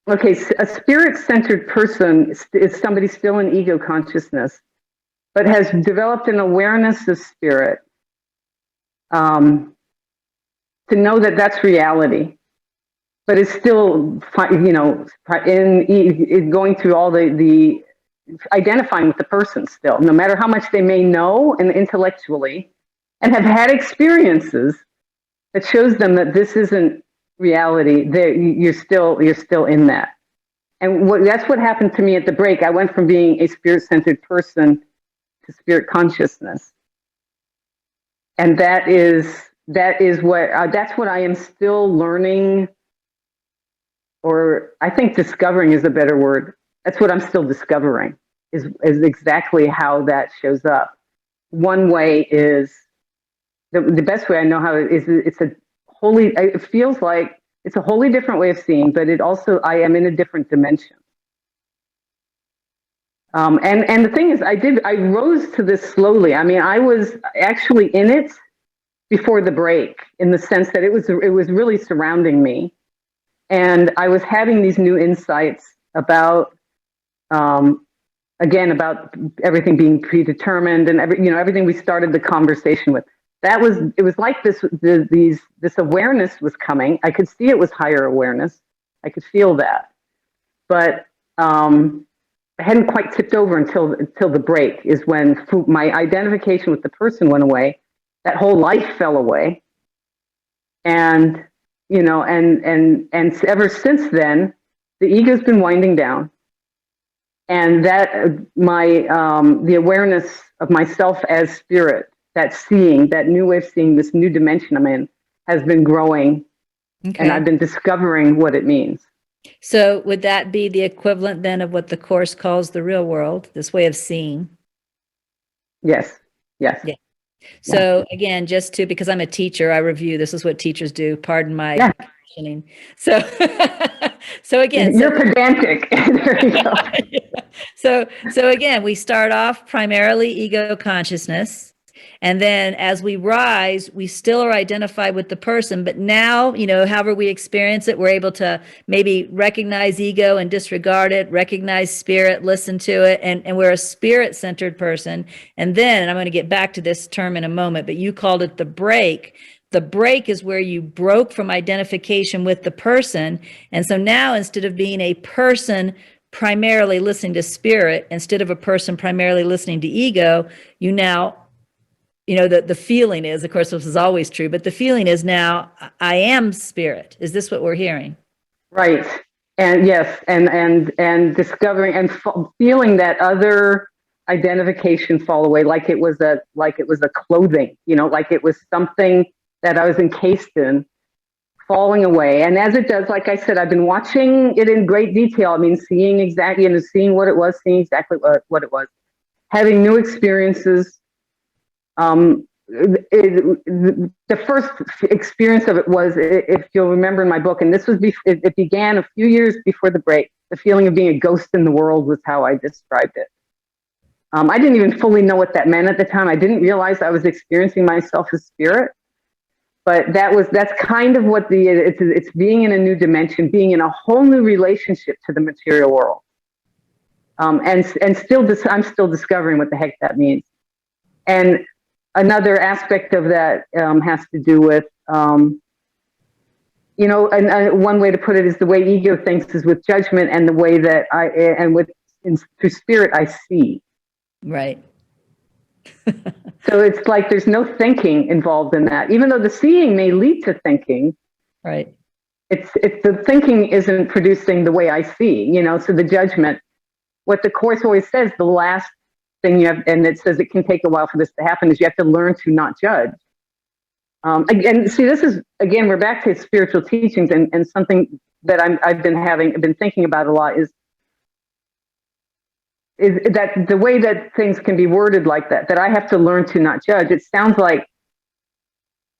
Okay, so a spirit-centered person is somebody still in ego consciousness, but has developed an awareness of spirit, to know that that's reality, but it's still, you know, in going through all the identifying with the person still, no matter how much they may know and intellectually, and have had experiences that shows them that this isn't reality. You're still in that. And that's what happened to me at the break. I went from being a spirit-centered person to spirit consciousness. And that's what I am still learning, or I think discovering is a better word. That's what I'm still discovering, is exactly how that shows up. One way is, the best way I know how it feels like it's a wholly different way of seeing, but I am in a different dimension. And the thing is, I rose to this slowly. I mean, I was actually in it before the break, in the sense that it was really surrounding me. And I was having these new insights about, again, about everything being predetermined and everything we started the conversation with. It was like this awareness was coming. I could see it was higher awareness. I could feel that, but I hadn't quite tipped over until the break, is when my identification with the person went away. That whole life fell away, and you know, and ever since then, the ego's been winding down, and that the awareness of myself as spirit, that new way of seeing, this new dimension I'm in, has been growing. Okay. And I've been discovering what it means. So would that be the equivalent then of what the Course calls the real world, this way of seeing? Yes. Yeah. So again, because I'm a teacher, I review, this is what teachers do, pardon my questioning. So, again. You're pedantic. There you go. So again, we start off primarily ego consciousness. And then as we rise, we still are identified with the person, but now, you know, however we experience it, we're able to maybe recognize ego and disregard it, recognize spirit, listen to it, and we're a spirit-centered person. And then I'm going to get back to this term in a moment, but you called it the break. The break is where you broke from identification with the person. And so now, instead of being a person primarily listening to spirit, instead of a person primarily listening to ego, you now, you know, the feeling is, of course, this is always true, but the feeling is now I am spirit. Is this what we're hearing? Right. And yes, and discovering and feeling that other identification fall away, like it was a clothing, you know, like it was something that I was encased in, falling away. And as it does, like I said, I've been watching it in great detail. I mean, seeing exactly, you know, seeing what it was, seeing exactly what it was, having new experiences. The first experience of it was, if you'll remember in my book, and this was it began a few years before the break, the feeling of being a ghost in the world was how I described it. I didn't even fully know what that meant at the time. I didn't realize I was experiencing myself as spirit, but that's kind of what it's being in a new dimension, being in a whole new relationship to the material world. I'm still discovering what the heck that means. And another aspect of that has to do with and one way to put it is the way ego thinks is with judgment, and the way that through spirit I see. Right. So it's like there's no thinking involved in that, even though the seeing may lead to thinking. Right. It's the thinking isn't producing the way I see, so the judgment, what the Course always says, the last thing you have, and it says it can take a while for this to happen, is you have to learn to not judge. Again, see, this is, again, we're back to spiritual teachings, and something that I've been thinking about a lot is that the way that things can be worded like that I have to learn to not judge. It sounds like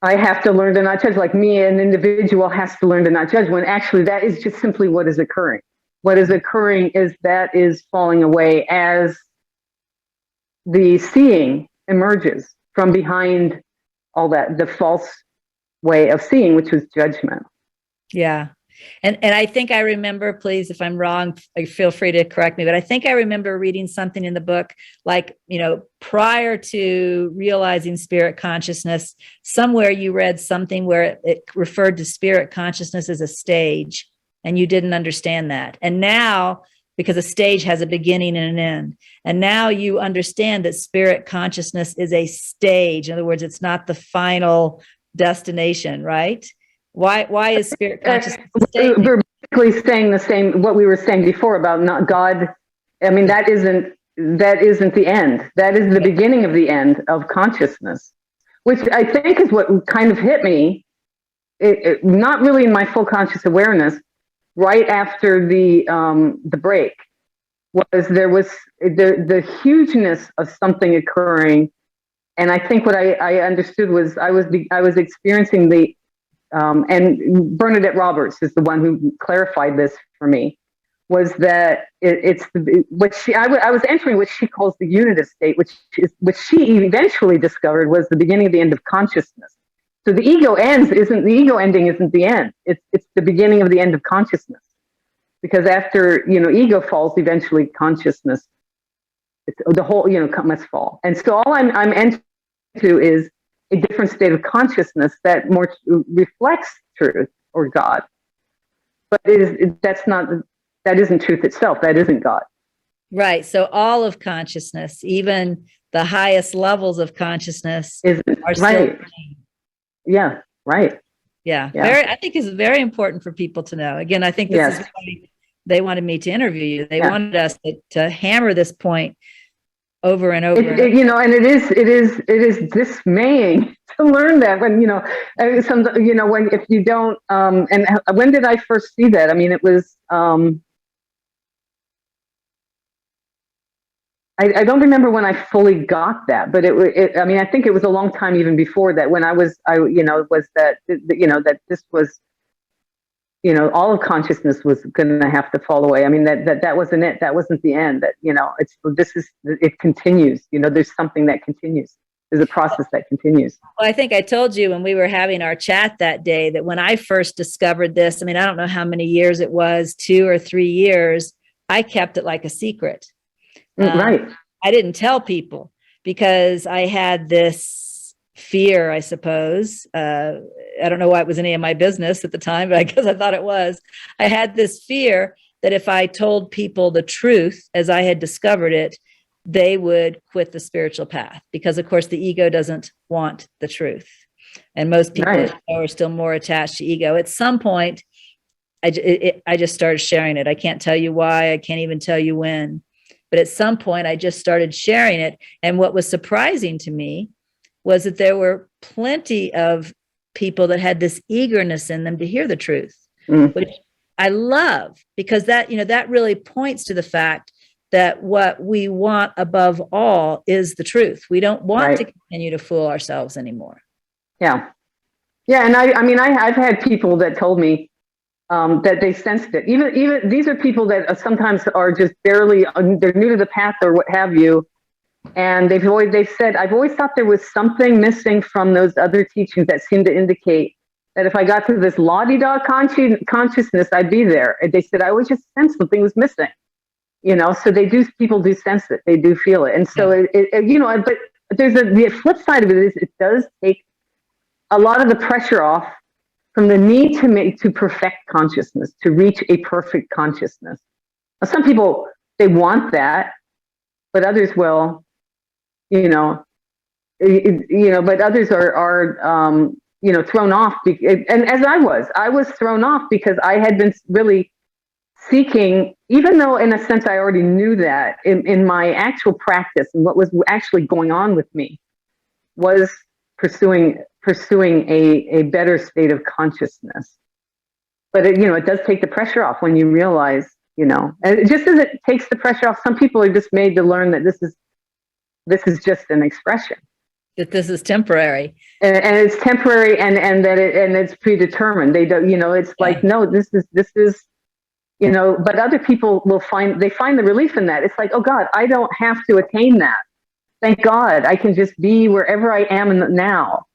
I have to learn to not judge, like me, an individual, has to learn to not judge, when actually that is just simply what is occurring. What is occurring is that is falling away as the seeing emerges from behind all that, the false way of seeing, which was judgment. Yeah. And I think I remember, please, if I'm wrong, feel free to correct me, but I think I remember reading something in the book, like, prior to realizing spirit consciousness, somewhere you read something where it referred to spirit consciousness as a stage, and you didn't understand that. And now, because a stage has a beginning and an end, and now you understand that spirit consciousness is a stage. In other words, it's not the final destination, right? Why is spirit consciousness a stage? We're basically saying the same, what we were saying before about not God. I mean, that isn't the end. That is the beginning of the end of consciousness, which I think is what kind of hit me, not really in my full conscious awareness, right after the break, there was the hugeness of something occurring. And I think what I understood was I was experiencing and Bernadette Roberts is the one who clarified this for me, was that I was entering what she calls the unitist state, which she eventually discovered was the beginning of the end of consciousness. So the ego ending isn't the end. It's the beginning of the end of consciousness, because after ego falls, eventually consciousness, the whole must fall. And so all I'm entering to is a different state of consciousness that more reflects truth or God, but that isn't truth itself. That isn't God. Right. So all of consciousness, even the highest levels of consciousness, are right. still. Yeah. Right. Yeah. I think is very important for people to know. Again, I think this is why they wanted me to interview you. They wanted us to hammer this point over and over. And it is dismaying to learn that when if you don't. And when did I first see that? I mean, it was. I don't remember when I fully got that, but I mean, I think it was a long time even before that, when that this was, all of consciousness was going to have to fall away. I mean, that wasn't it. That wasn't the end. That, it continues. There's something that continues. There's a process that continues. Well, I think I told you when we were having our chat that day that when I first discovered this, I mean, I don't know how many years it was, 2 or 3 years, I kept it like a secret. Right. I didn't tell people because I had this fear, I suppose. I don't know why it was any of my business at the time, but I guess I thought it was. I had this fear that if I told people the truth as I had discovered it, they would quit the spiritual path, because of course the ego doesn't want the truth. And most people are still more attached to ego. At some point, I just started sharing it. I can't tell you why. I can't even tell you when. But at some point, I just started sharing it. And what was surprising to me was that there were plenty of people that had this eagerness in them to hear the truth, which I love, because that really points to the fact that what we want above all is the truth. We don't want to continue to fool ourselves anymore. Yeah. Yeah. And I've had people that told me, that they sensed it. Even these are people that sometimes are just barely, they're new to the path or what have you. And they've said, I've always thought there was something missing from those other teachings that seem to indicate that if I got to this la-di-da consciousness, I'd be there. And they said, I always just sensed something was missing, so people do sense it. They do feel it. And so, but there's the flip side of it is it does take a lot of the pressure off from the need to perfect consciousness, to reach a perfect consciousness. Now, some people, they want that, but others will, but others are thrown off. And as I was thrown off because I had been really seeking, even though in a sense I already knew that in my actual practice and what was actually going on with me was pursuing a better state of consciousness. But it does take the pressure off when you realize, and just as it takes the pressure off, some people are just made to learn that this is just an expression. That this is temporary. And it's temporary, and that it's predetermined. They don't, it's like, no, this is, but other people find the relief in that. It's like, oh God, I don't have to attain that. Thank God, I can just be wherever I am in the now,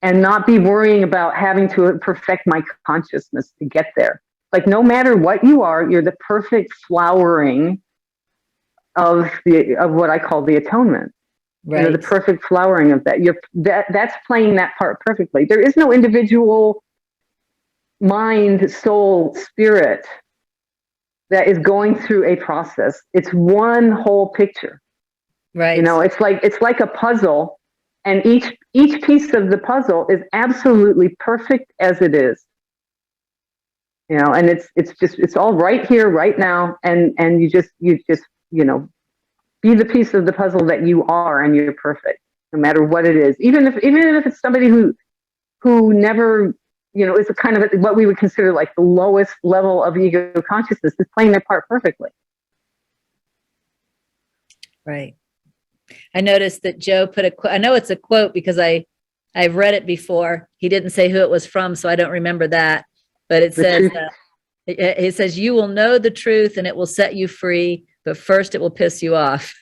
and not be worrying about having to perfect my consciousness to get there. Like, no matter what you are, you're the perfect flowering of what I call the atonement. Right. The perfect flowering of that. That's playing that part perfectly. There is no individual mind, soul, spirit that is going through a process. It's one whole picture. Right. It's like a puzzle, and each piece of the puzzle is absolutely perfect as it is. And it's all right here, right now, and you just be the piece of the puzzle that you are, and you're perfect, no matter what it is. Even if it's somebody who never, is a kind of what we would consider like the lowest level of ego consciousness, is playing their part perfectly. Right. I noticed that Joe put a quote. I know it's a quote because I've read it before. He didn't say who it was from, so I don't remember that. But it says, "You will know the truth, and it will set you free. But first, it will piss you off."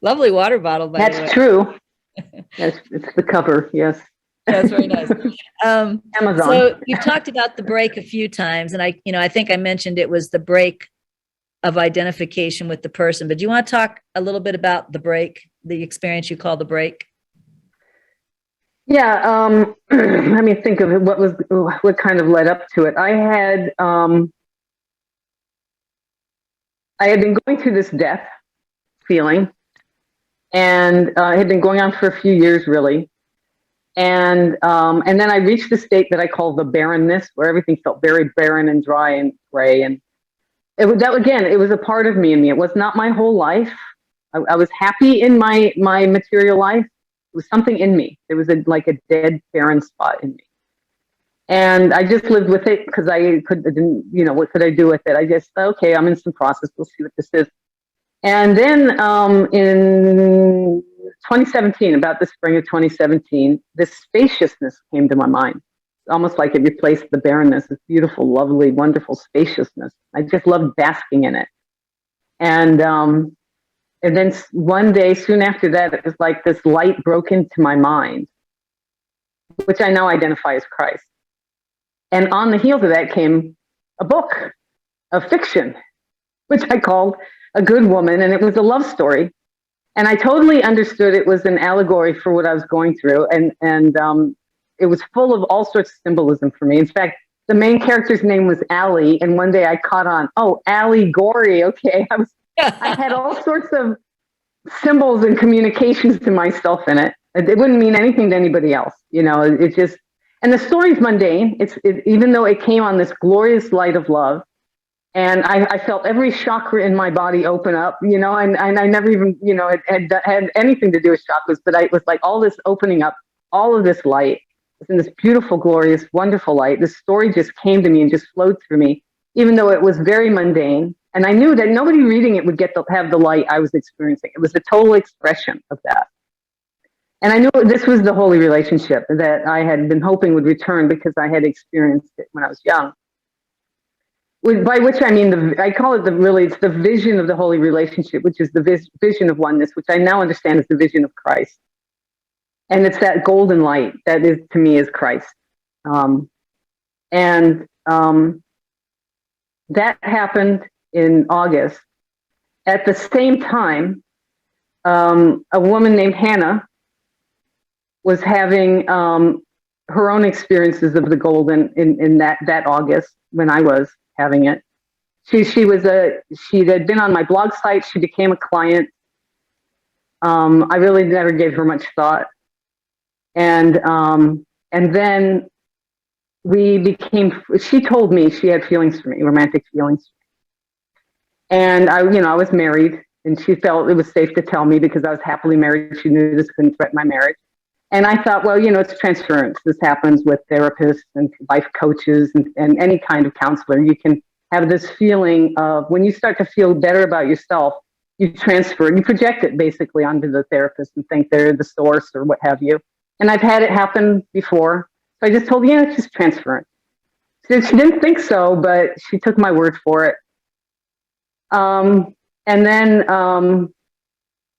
Lovely water bottle, by the way. That's true. It's the cover. Yes. That's very nice. Amazon. So you've talked about the break a few times, and I think I mentioned it was the break of identification with the person. But do you want to talk a little bit about the break, the experience you call the break? Yeah. Let me think of it. What kind of led up to it? I had been going through this death feeling, and it had been going on for a few years, really. And then I reached the state that I call the barrenness, where everything felt very barren and dry and gray. And it was a part of me and me. It was not my whole life. I was happy in my material life. It was something in me. There was like a dead, barren spot in me. And I just lived with it because what could I do with it? I just, okay, I'm in some process. We'll see what this is. And then in 2017, about the spring of 2017, this spaciousness came to my mind. It's almost like it replaced the barrenness, this beautiful, lovely, wonderful spaciousness. I just loved basking in it. And then one day, soon after that, it was like this light broke into my mind, which I now identify as Christ. And on the heels of that came a book of fiction, which I called A Good Woman, and it was a love story. And I totally understood it was an allegory for what I was going through, and it was full of all sorts of symbolism for me. In fact, the main character's name was Allie, and one day I caught on, Allie Gory, okay. I had all sorts of symbols and communications to myself in it. It wouldn't mean anything to anybody else, it just, and the story's mundane. Even though it came on this glorious light of love, and I felt every chakra in my body open up, and I never even, had anything to do with chakras, but it was like all this opening up, all of this light, in this beautiful, glorious, wonderful light. This story just came to me and just flowed through me, even though it was very mundane. And I knew that nobody reading it would get to have the light I was experiencing. It was a total expression of that. And I knew this was the holy relationship that I had been hoping would return because I had experienced it when I was young. By which I mean, I call it it's the vision of the holy relationship, which is the vision of oneness, which I now understand is the vision of Christ. And it's that golden light that is, to me, is Christ. That happened in August. At the same time, a woman named Hannah was having her own experiences of the golden in that August when I was having it. She had been on my blog site. She became a client. I really never gave her much thought, and then we became. She told me she had feelings for me, romantic feelings, and I was married, and she felt it was safe to tell me because I was happily married. She knew this couldn't threaten my marriage. And I thought, well, it's transference. This happens with therapists and life coaches and any kind of counselor. You can have this feeling of when you start to feel better about yourself, you transfer it, you project it basically onto the therapist and think they're the source or what have you. And I've had it happen before. So I just told her, it's just transference. She didn't think so, but she took my word for it. And then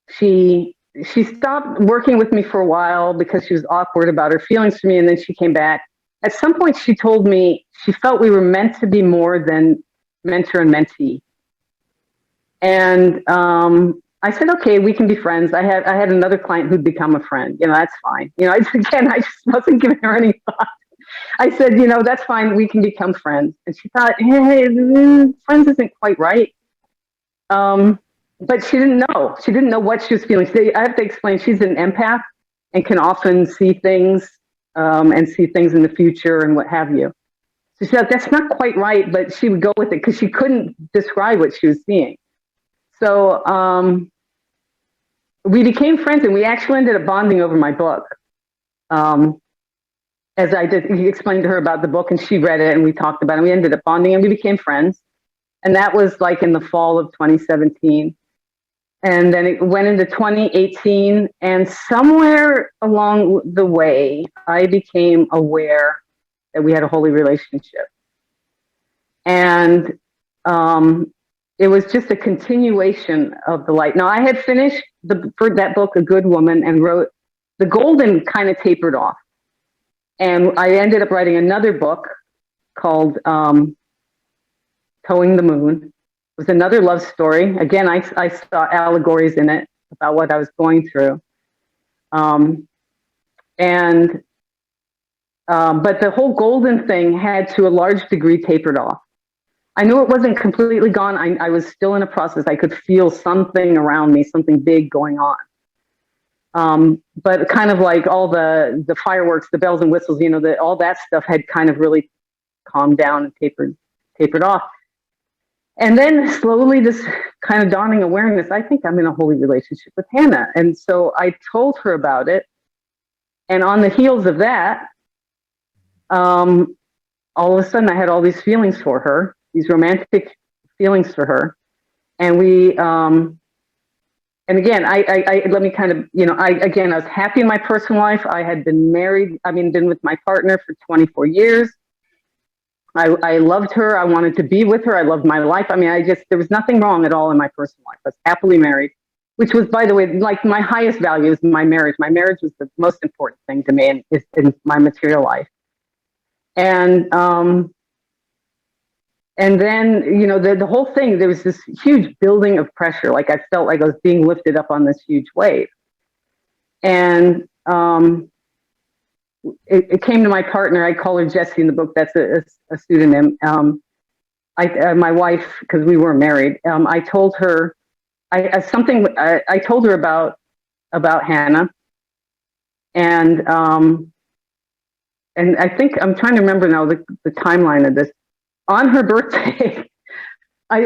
she stopped working with me for a while because she was awkward about her feelings for me, and then she came back. At some point, she told me she felt we were meant to be more than mentor and mentee. And I said, okay, we can be friends. I had another client who'd become a friend. That's fine. I just wasn't giving her any thought. I said, that's fine. We can become friends. And she thought, hey, friends isn't quite right. But she didn't know. She didn't know what she was feeling. I have to explain, she's an empath and can often see things and see things in the future and what have you. So she thought, that's not quite right, but she would go with it because she couldn't describe what she was seeing. So we became friends, and we actually ended up bonding over my book. As I did, he explained to her about the book, and she read it, and we talked about it. And we ended up bonding, and we became friends. And that was like in the fall of 2017. And then it went into 2018, and somewhere along the way, I became aware that we had a holy relationship. And it was just a continuation of the light. Now, I had finished for that book, A Good Woman, and wrote, the golden kind of tapered off. And I ended up writing another book called Towing the Moon. It was another love story. Again, I saw allegories in it about what I was going through. But the whole golden thing had to a large degree tapered off. I knew it wasn't completely gone. I was still in a process. I could feel something around me, something big going on. But kind of like all the fireworks, the bells and whistles, all that stuff had kind of really calmed down and tapered off. And then slowly this kind of dawning awareness, I think I'm in a holy relationship with Hannah. And so I told her about it. And on the heels of that, all of a sudden I had all these feelings for her, these romantic feelings for her. And we, and again, let me kind of, I was happy in my personal life. I had been married, been with my partner for 24 years. I loved her. I wanted to be with her. I loved my life. There was nothing wrong at all in my personal life. I was happily married, which was, by the way, like my highest value is my marriage. My marriage was the most important thing to me in my material life. And then, the whole thing, there was this huge building of pressure. Like I felt like I was being lifted up on this huge wave. And it came to my partner. I call her Jessie in the book. That's a pseudonym. My wife, because we were married. I told her, I told her about Hannah, and I think I'm trying to remember now the timeline of this. On her birthday,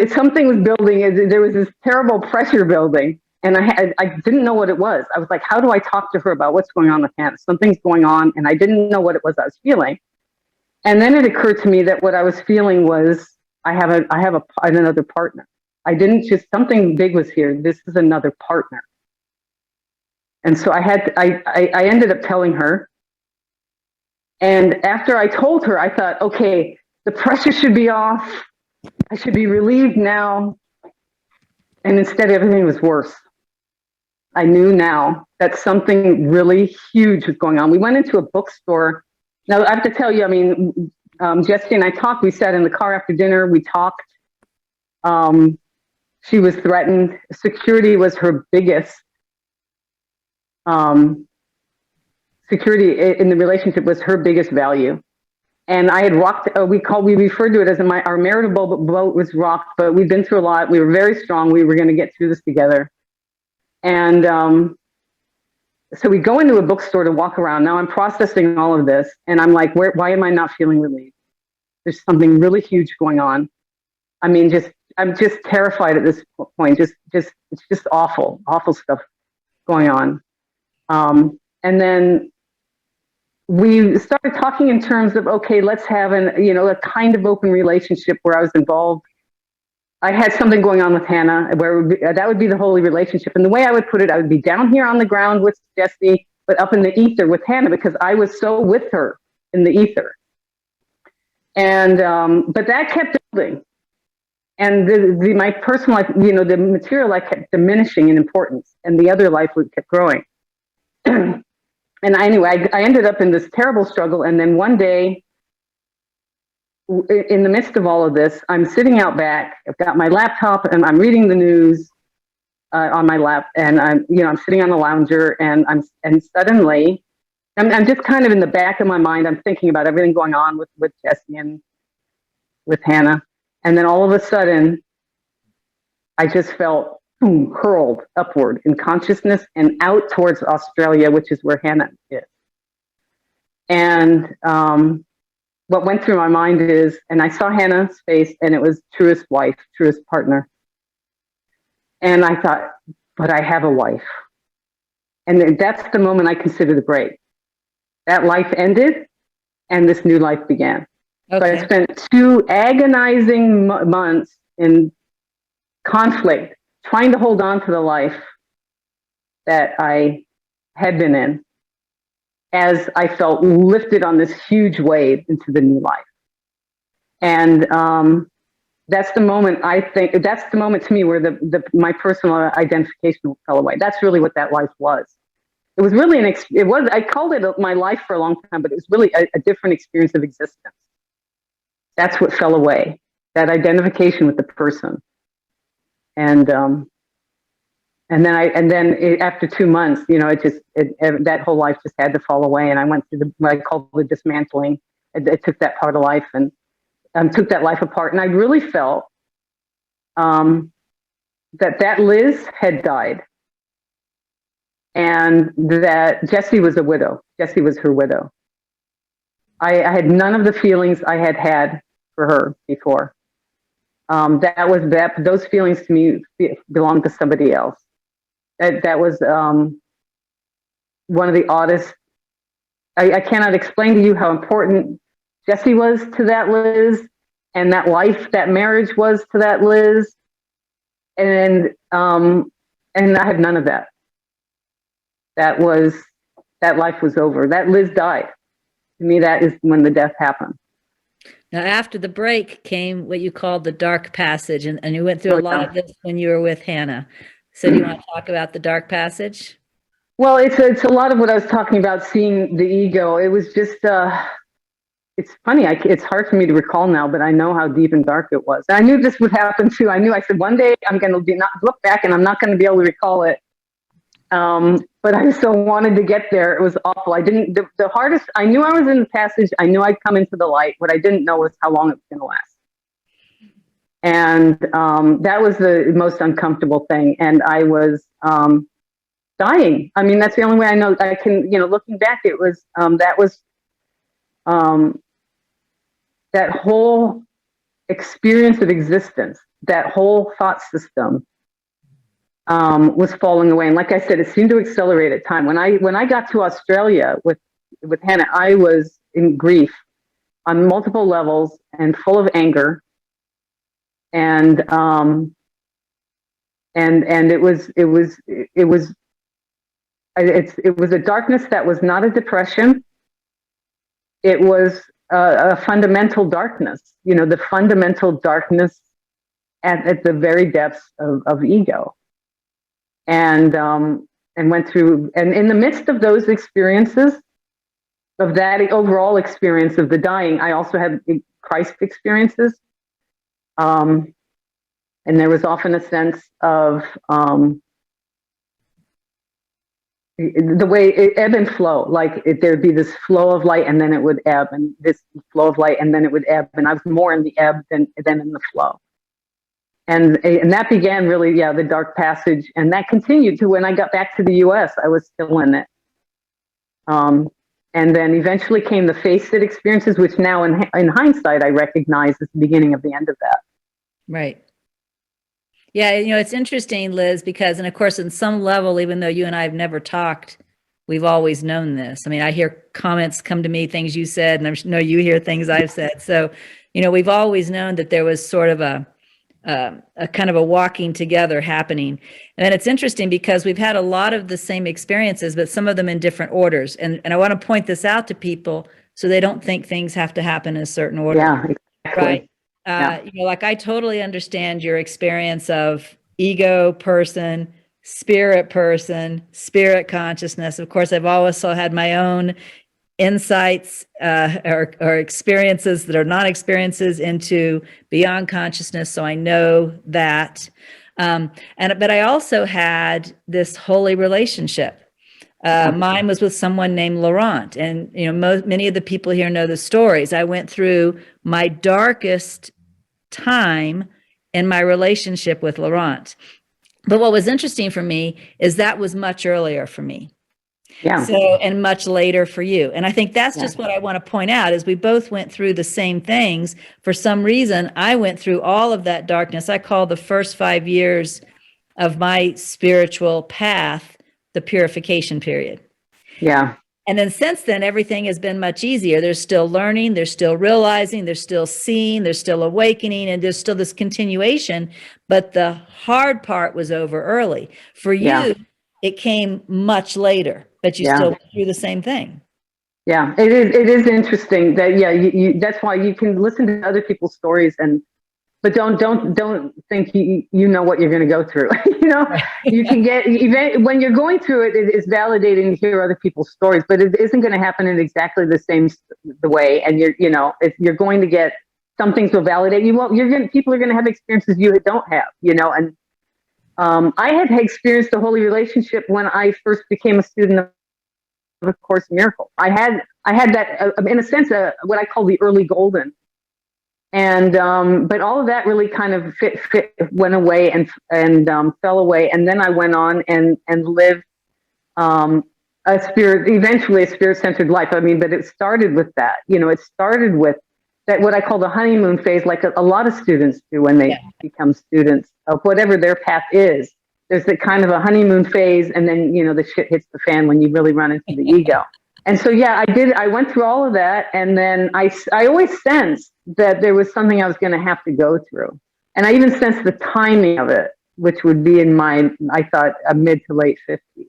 something was building. There was this terrible pressure building. And I didn't know what it was. I was like, how do I talk to her about what's going on with Hannah? Something's going on, and I didn't know what it was I was feeling. And then it occurred to me that what I was feeling was I have another partner. I didn't just, something big was here. This is another partner. And so I ended up telling her. And after I told her, I thought, okay, the pressure should be off. I should be relieved now. And instead, everything was worse. I knew now that something really huge was going on. We went into a bookstore. Now, I have to tell you, Jessie and I talked. We sat in the car after dinner. We talked. She was threatened. Security was her biggest security in the relationship was her biggest value. And I had rocked, we referred to it as our marital boat was rocked, but we'd been through a lot. We were very strong. We were going to get through this together. And so we go into a bookstore to walk around. Now I'm processing all of this, and I'm like, why am I not feeling relieved? There's something really huge going on. I mean, I'm just terrified at this point. It's just awful stuff going on. And then we started talking in terms of, okay, let's have a kind of open relationship where I was involved. I had something going on with Hannah where that would be the holy relationship. And the way I would put it, I would be down here on the ground with Jesse, but up in the ether with Hannah, because I was so with her in the ether. And, but that kept building. And my personal life, the material life kept diminishing in importance, and the other life kept growing. And anyway, I ended up in this terrible struggle. And then one day, in the midst of all of this, I'm sitting out back. I've got my laptop and I'm reading the news on my lap, and I'm sitting on the lounger, and suddenly, I'm just kind of in the back of my mind. I'm thinking about everything going on with Jesse and with Hannah, and then all of a sudden, I just felt hurled upward in consciousness and out towards Australia, which is where Hannah is. And what went through my mind is, and I saw Hannah's face, and it was truest wife, truest partner. And I thought, but I have a wife. And that's the moment I consider the break. That life ended, and this new life began. Okay. So I spent 2 agonizing months in conflict, trying to hold on to the life that I had been in, as I felt lifted on this huge wave into the new life. And that's the moment, that's the moment to me where my personal identification fell away. That's really what that life was. It was really I called it my life for a long time, but it was really a different experience of existence. That's what fell away, that identification with the person. And then after 2 months, that whole life just had to fall away. And I went through what I call the dismantling. It took that part of life and took that life apart. And I really felt that Liz had died, and that Jessie was a widow. Jessie was her widow. I had none of the feelings I had had for her before. Those feelings to me belonged to somebody else. That was one of the oddest. I cannot explain to you how important Jessie was to that Liz, and that life, that marriage was to that Liz, and I had none of that. That life was over. That Liz died. To me, that is when the death happened. Now, after the break came what you called the dark passage, and you went through a lot of this when you were with Hannah. So do you want to talk about the dark passage? Well, it's a lot of what I was talking about, seeing the ego. It was just, it's funny. It's hard for me to recall now, but I know how deep and dark it was. And I knew this would happen too. I said, one day I'm going to look back and I'm not going to be able to recall it. But I so wanted to get there. It was awful. The hardest, I knew I was in the passage. I knew I'd come into the light. What I didn't know was how long it was going to last. And that was the most uncomfortable thing. And I was dying. I mean, that's the only way I know I can, looking back, it was, that whole experience of existence, that whole thought system was falling away. And like I said, it seemed to accelerate at time. When I got to Australia with Hannah, I was in grief on multiple levels and full of anger. And it was a darkness that was not a depression. It was a fundamental darkness, the fundamental darkness at the very depths of ego. And went through, and in the midst of those experiences, of that overall experience of the dying, I also had Christ experiences. And there was often a sense of the way it ebb and flow, like there'd be this flow of light and then it would ebb, and this flow of light and then it would ebb, and I was more in the ebb than in the flow. And that began really, the dark passage, and that continued to when I got back to the U.S. I was still in it. And then eventually came the face it experiences, which now in hindsight I recognize as the beginning of the end of that. Right. Yeah, it's interesting, Liz, because, and of course, in some level, even though you and I have never talked, we've always known this. I mean, I hear comments come to me, things you said, and I know you hear things I've said. So, we've always known that there was sort of a kind of a walking together happening. And it's interesting because we've had a lot of the same experiences, but some of them in different orders. And I want to point this out to people so they don't think things have to happen in a certain order. Yeah, exactly. Right. Like I totally understand your experience of ego person, spirit consciousness. Of course, I've also had my own insights or experiences that are not experiences into beyond consciousness. So I know that. But I also had this holy relationship. Mine was with someone named Laurent, and many of the people here know the stories. I went through my darkest time in my relationship with Laurent. But what was interesting for me is that was much earlier for me. Yeah. So, and much later for you. And I think that's just what I want to point out is we both went through the same things. For some reason, I went through all of that darkness. I call the first 5 years of my spiritual path the purification period. Yeah. And then since then, everything has been much easier. There's still learning, there's still realizing, there's still seeing, there's still awakening, and there's still this continuation. But the hard part was over early. For you, it came much later, but you still went through the same thing. Yeah, it is interesting that, you that's why you can listen to other people's stories but don't think you know what you're going to go through. You can get when you're going through it, it is validating to hear other people's stories, but it isn't going to happen in exactly the way. And if you're going to get some things will validate you. Well, people are going to have experiences you don't have. And I had experienced a holy relationship when I first became a student of A Course in Miracles. I had that in a sense what I call the early golden. And but all of that really kind of went away and fell away, and then I went on and lived eventually a spirit-centered life. I mean, but it started with that. It started with that what I call the honeymoon phase, like a lot of students do when they become students of whatever their path is. There's the kind of a honeymoon phase, and then the shit hits the fan when you really run into the ego. And so, I went through all of that. And then I always sensed that there was something I was going to have to go through. And I even sensed the timing of it, which would be I thought, a mid to late 50s.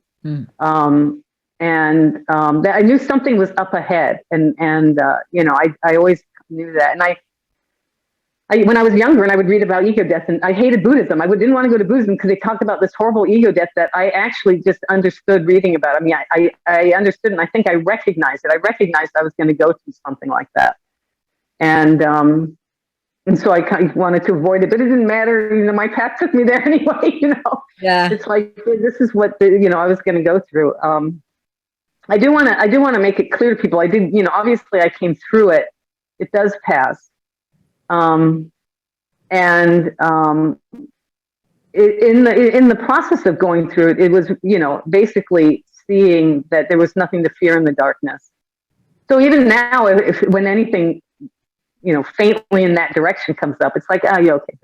That I knew something was up ahead. And I always knew that. And I when I was younger and I would read about ego death, and I hated Buddhism. I didn't want to go to Buddhism because they talked about this horrible ego death that I actually just understood reading about. I mean, I understood, and I think I recognized it. I recognized I was going to go through something like that. And so I kind of wanted to avoid it, but it didn't matter. My path took me there anyway, Yeah. It's like, this is what, I was going to go through. I do want to make it clear to people. I did, obviously I came through it. It does pass. In the process of going through it, it was, basically seeing that there was nothing to fear in the darkness. So even now, when anything, faintly in that direction comes up, it's like, oh, you're okay.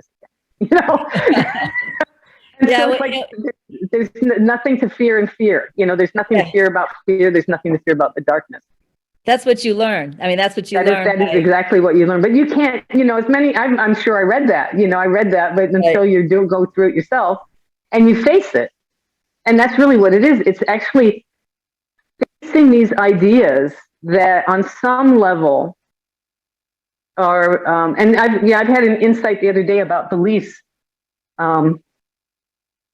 So there's nothing to fear in fear. There's nothing to fear about fear. There's nothing to fear about the darkness. That's what you learn. I mean, that's what you learn. That is exactly what you learn. But you can't, as many, I'm sure I read that, I read that, but until you do go through it yourself and you face it. And that's really what it is. It's actually facing these ideas that on some level are, and I've had an insight the other day about beliefs. They're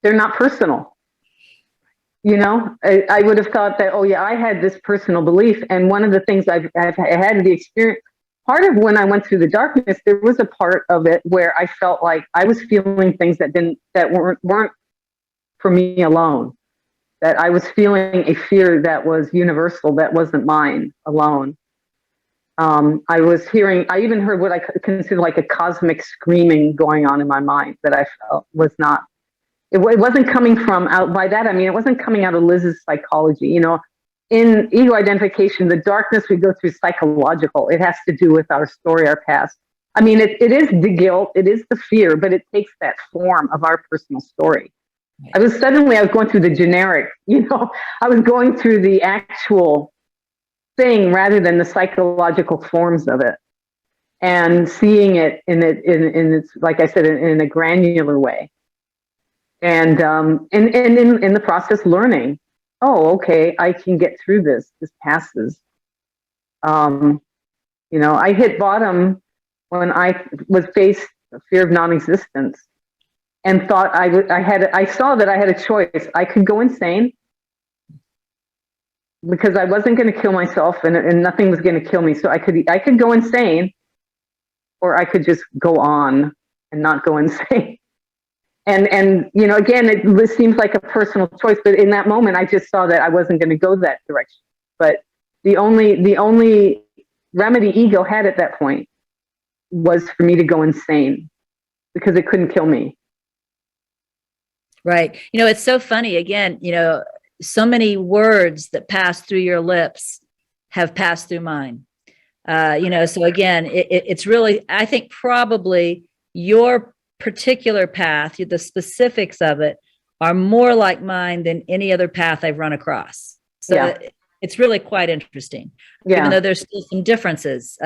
not personal. I would have thought that, I had this personal belief. And one of the things I've had the experience, part of when I went through the darkness, there was a part of it where I felt like I was feeling things that weren't for me alone. that I was feeling a fear that was universal, that wasn't mine alone. I even heard what I consider like a cosmic screaming going on in my mind that I felt was not, it wasn't coming from out. By that, I mean, it wasn't coming out of Liz's psychology. You know, in ego identification, the darkness we go through is psychological. It has to do with our story, our past. I mean, it is the guilt, it is the fear, but it takes that form of our personal story. I was going through the generic, I was going through the actual thing rather than the psychological forms of it, and seeing it in its, like I said, in a granular way. And in the process, learning, oh, okay, I can get through this. This passes. I hit bottom when I was faced with fear of non-existence, and thought I saw that I had a choice. I could go insane because I wasn't going to kill myself, and nothing was going to kill me. So I could go insane, or I could just go on and not go insane. And again, it seems like a personal choice, but in that moment, I just saw that I wasn't going to go that direction. But the only remedy ego had at that point was for me to go insane, because it couldn't kill me. Right. It's so funny. Again, so many words that pass through your lips have passed through mine. So again, it's really, I think probably your particular path, the specifics of it are more like mine than any other path I've run across. So yeah. It's really quite interesting. Yeah. Even though there's still some differences.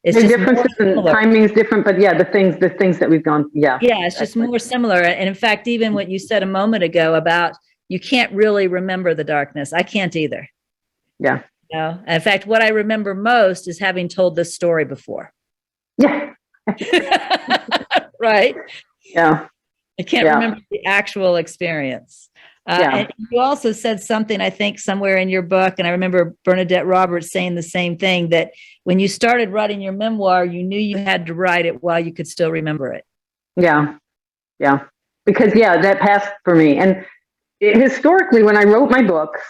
It's the differences and timing is different, but yeah, the things that we've gone, yeah. Yeah, it's just more similar. And in fact, even what you said a moment ago about you can't really remember the darkness. I can't either. Yeah. In fact, what I remember most is having told this story before. Yeah. Right? Yeah. I can't remember the actual experience. And you also said something, I think, somewhere in your book, and I remember Bernadette Roberts saying the same thing, that when you started writing your memoir, you knew you had to write it while you could still remember it. Yeah. Yeah. Because, that passed for me. And historically, when I wrote my books,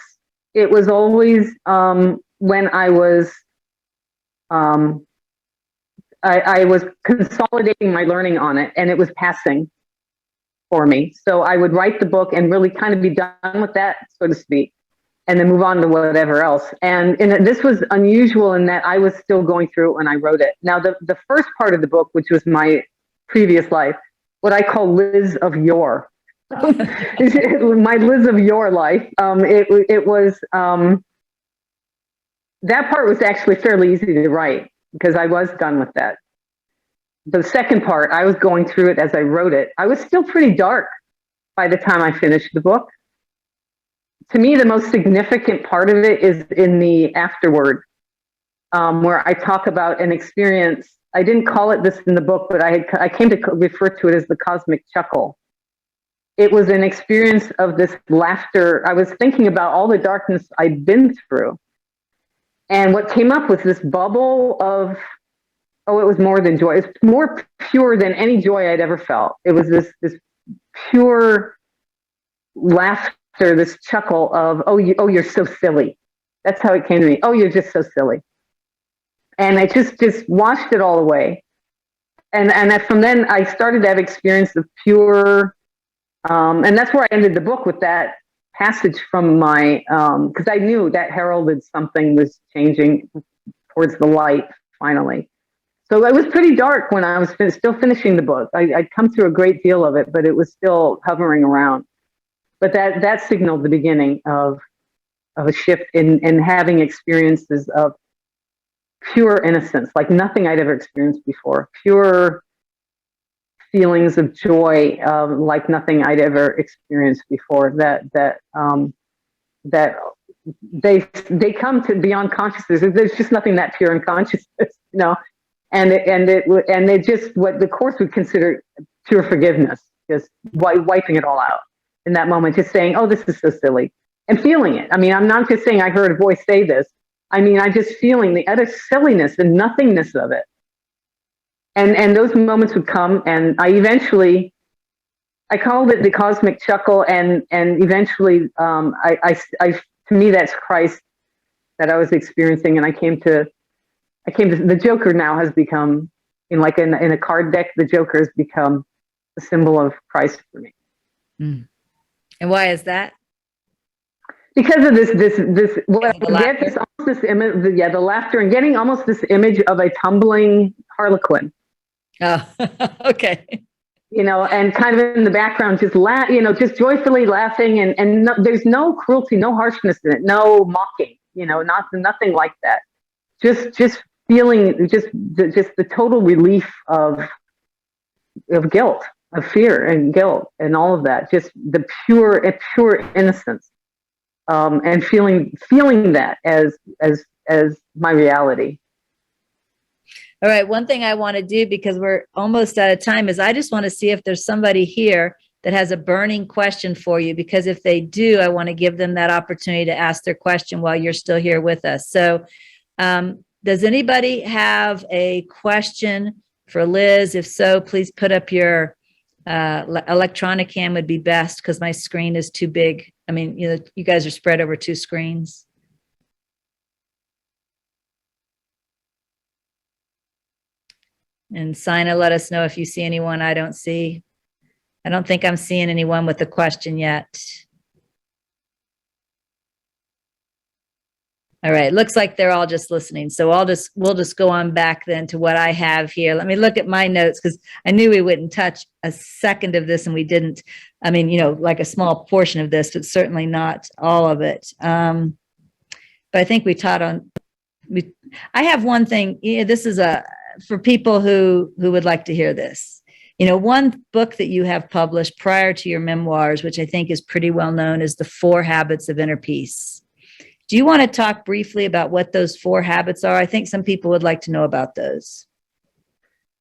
it was always when I was I was consolidating my learning on it, and it was passing for me. So I would write the book and really kind of be done with that, so to speak, and then move on to whatever else. And this was unusual in that I was still going through it when I wrote it. Now, the first part of the book, which was my previous life, what I call Liz of yore, my Liz of yore life. It was that part was actually fairly easy to write because I was done with that. The second part, I was going through it as I wrote it. I was still pretty dark by the time I finished the book. To me, the most significant part of it is in the afterword, where I talk about an experience. I didn't call it this in the book, but I came to refer to it as the cosmic chuckle. It was an experience of this laughter. I was thinking about all the darkness I'd been through. And what came up was this bubble of, it was more than joy. It's more pure than any joy I'd ever felt. It was this pure laughter, this chuckle of, you're so silly. That's how it came to me. Oh, you're just so silly. And I just washed it all away. And from then I started that experience of pure, and that's where I ended the book, with that passage from my, because I knew that heralded something was changing towards the light finally. So it was pretty dark when I was still finishing the book. I'd come through a great deal of it, but it was still hovering around. But that signaled the beginning of a shift in having experiences of pure innocence, like nothing I'd ever experienced before. Pure feelings of joy, like nothing I'd ever experienced before. That they come to beyond consciousness. There's just nothing that pure in consciousness, And it just, what the Course would consider pure forgiveness, just wiping it all out in that moment, just saying, oh, this is so silly, and feeling it. I mean, I'm not just saying I heard a voice say this. I mean, I'm just feeling the utter silliness and nothingness of it. And those moments would come, and I eventually I called it the cosmic chuckle, and eventually, to me, that's Christ that I was experiencing, and I came to the Joker now has become in a card deck. The Joker has become a symbol of Christ for me. Mm. And why is that? Because of this what I get is almost this image, the laughter, and getting almost this image of a tumbling harlequin. Oh, okay. And kind of in the background, just just joyfully laughing, and no, there's no cruelty, no harshness in it, no mocking, nothing like that. Just feeling just the total relief of guilt, of fear and guilt, and all of that. Just the pure innocence, and feeling that as my reality. All right. One thing I want to do, because we're almost out of time, is I just want to see if there's somebody here that has a burning question for you, because if they do, I want to give them that opportunity to ask their question while you're still here with us. So does anybody have a question for Liz? If so, please put up your electronic hand would be best, because my screen is too big. I mean, you guys are spread over 2 screens. And Sina, let us know if you see anyone I don't see. I don't think I'm seeing anyone with a question yet. All right, looks like they're all just listening. So we'll just go on back then to what I have here. Let me look at my notes, because I knew we wouldn't touch a second of this, and we didn't. I mean, like a small portion of this, but certainly not all of it. But I think we taught on. I have one thing. This is for people who would like to hear this. One book that you have published prior to your memoirs, which I think is pretty well known, is The 4 Habits of Inner Peace. Do you want to talk briefly about what those 4 habits are? I think some people would like to know about those.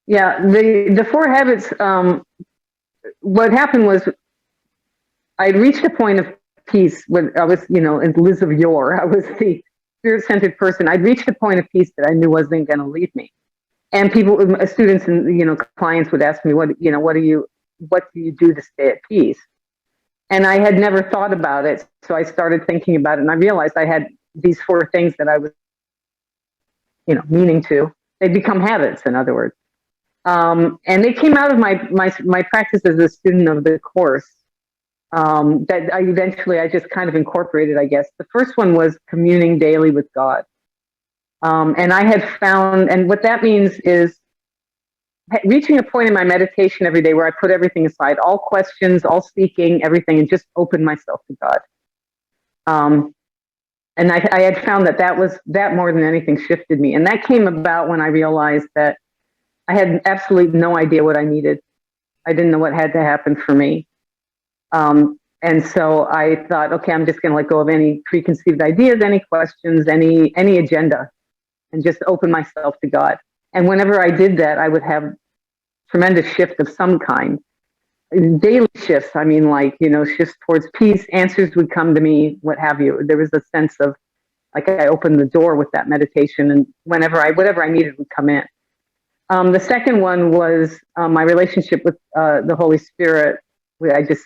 Yeah, the 4 habits, what happened was I reached a point of peace when I was, in Liz of yore. I was the spirit-centered person. I'd reached a point of peace that I knew wasn't going to leave me. And students and, clients would ask me, what do you do to stay at peace? And I had never thought about it. So I started thinking about it, and I realized I had these 4 things that I was, meaning to. They become habits, in other words. And they came out of my practice as a student of the course, that I just kind of incorporated, I guess. The first one was communing daily with God. And I had found, and what that means is reaching a point in my meditation every day where I put everything aside, all questions, all seeking, everything, and just open myself to God. And I had found that more than anything shifted me. And that came about when I realized that I had absolutely no idea what I needed. I didn't know what had to happen for me. And so I thought, okay, I'm just going to let go of any preconceived ideas, any questions, any agenda, and just open myself to God. And whenever I did that, I would have tremendous shift of some kind. Daily shifts, shifts towards peace, answers would come to me, what have you. There was a sense of, like, I opened the door with that meditation, and whatever I needed would come in. The second one was my relationship with the Holy Spirit, which I just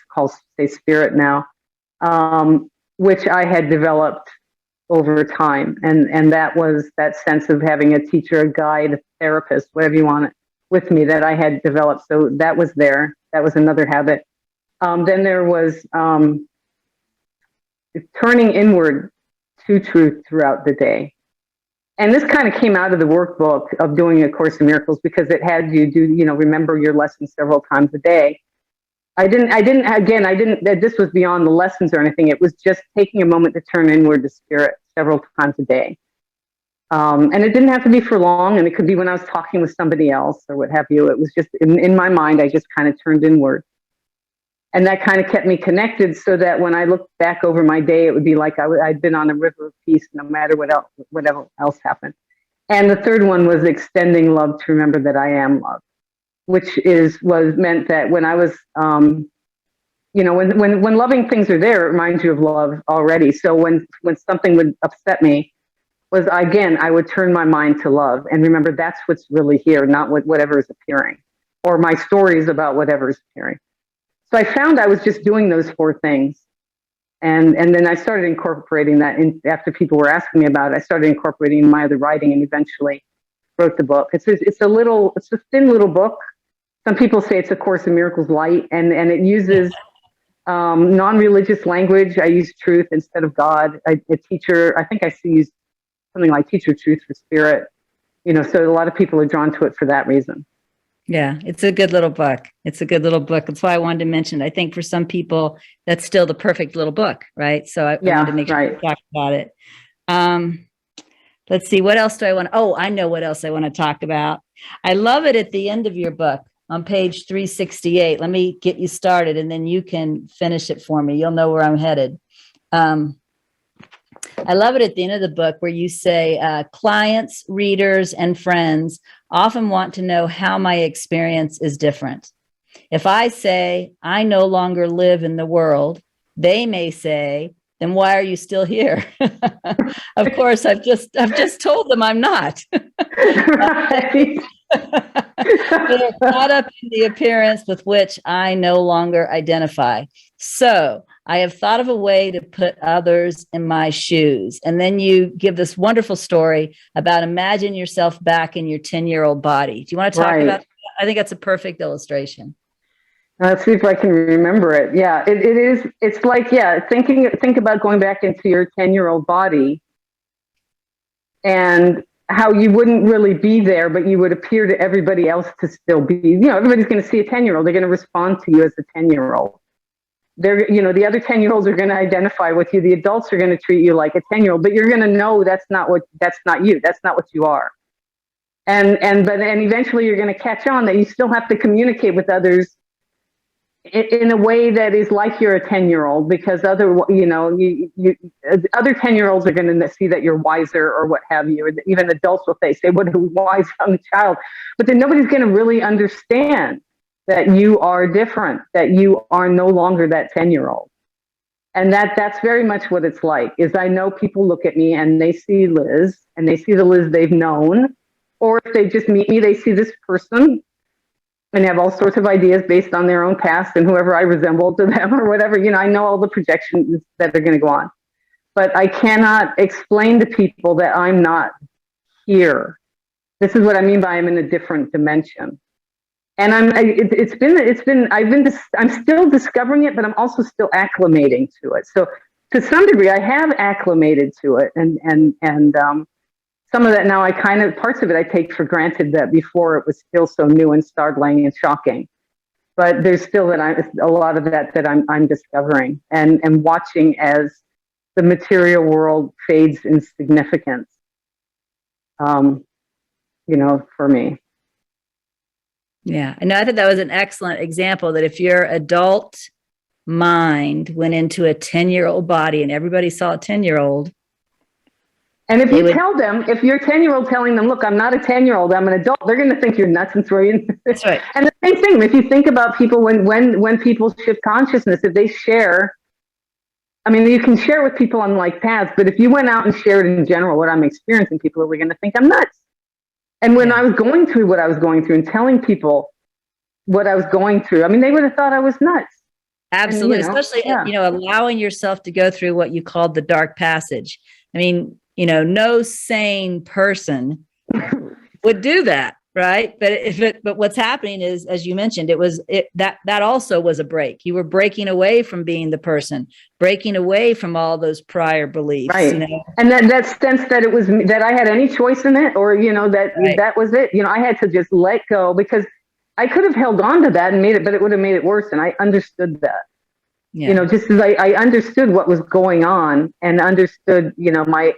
say Spirit now, which I had developed over time. And that was that sense of having a teacher, a guide, a therapist, whatever you want it, with me, that I had developed. So that was there. That was another habit. Then there was turning inward to truth throughout the day. And this kind of came out of the workbook of doing A Course in Miracles, because it had you do, remember your lessons several times a day. This was beyond the lessons or anything. It was just taking a moment to turn inward to Spirit several times a day. And it didn't have to be for long, and it could be when I was talking with somebody else or what have you. It was just in my mind, I just kind of turned inward. And that kind of kept me connected, so that when I looked back over my day, it would be like I'd been on a river of peace, no matter whatever else happened. And the third one was extending love to remember that I am love, which was meant that when I was, when loving things are there, it reminds you of love already. So when something would upset me, I would turn my mind to love and remember that's what's really here, not whatever is appearing, or my stories about whatever is appearing. So I found I was just doing those four things. And then I started incorporating that in, after people were asking me about it. I started incorporating my other writing and eventually wrote the book. It's a thin little book. Some people say it's a Course in Miracles light, and it uses non-religious language. I use truth instead of God. I think I use something like teacher, truth for spirit. So a lot of people are drawn to it for that reason. Yeah, it's a good little book. It's a good little book. That's why I wanted to mention. I think for some people, that's still the perfect little book, right? So I wanted to make sure we talk about it. Let's see, what else do I want? Oh, I know what else I want to talk about. I love it at the end of your book on page 368. Let me get you started, and then you can finish it for me. You'll know where I'm headed. I love it at the end of the book where you say, clients, readers, and friends often want to know how my experience is different. If I say, I no longer live in the world, they may say, then why are you still here? Of course, I've just told them I'm not. Right. They're caught up in the appearance with which I no longer identify. So I have thought of a way to put others in my shoes. And then you give this wonderful story about imagine yourself back in your 10-year-old body. Do you want to talk about that? I think that's a perfect illustration. Let's see if I can remember it. Yeah, it is. It's like, think about going back into your 10-year-old body and how you wouldn't really be there, but you would appear to everybody else to still be. Everybody's going to see a 10-year-old. They're going to respond to you as a 10-year-old. The other 10-year-olds are going to identify with you. The adults are going to treat you like a 10-year-old, but you're going to know that's not you. That's not what you are. And eventually you're going to catch on that you still have to communicate with others in a way that is like you're a 10-year-old, because other 10-year-olds are going to see that you're wiser or what have you. Or even adults will say, what a wise young child. But then nobody's going to really understand that you are different, that you are no longer that 10-year-old. And that's very much what it's like, is I know people look at me and they see Liz and they see the Liz they've known, or if they just meet me, they see this person and have all sorts of ideas based on their own past and whoever I resemble to them or whatever. I know all the projections that are going to go on, but I cannot explain to people that I'm not here. This is what I mean by I'm in a different dimension. And I'm still discovering it, but I'm also still acclimating to it. So to some degree, I have acclimated to it, and some of that now parts of it I take for granted that before it was still so new and startling and shocking. But there's still a lot of that I'm discovering and watching as the material world fades in significance. For me. Yeah, I know. I think that was an excellent example that if your adult mind went into a 10-year-old body and everybody saw a 10-year-old. And if you tell them, if you're a 10-year-old telling them, look, I'm not a 10-year-old, I'm an adult, they're going to think you're nuts and throw you in. That's right. And the same thing, if you think about people, when people shift consciousness, if they share, you can share with people on like paths, but if you went out and shared in general what I'm experiencing, people are going to think I'm nuts. And when I was going through what I was going through and telling people what I was going through, they would have thought I was nuts. Absolutely. And, especially, allowing yourself to go through what you called the dark passage. No sane person would do that. Right. But what's happening is, as you mentioned, that also was a break. You were breaking away from being the person, breaking away from all those prior beliefs. Right. And that sense that it was that I had any choice in it, or, that was it. I had to just let go, because I could have held on to that and made it, but it would have made it worse. And I understood that. Yeah. Just as I understood what was going on and understood, why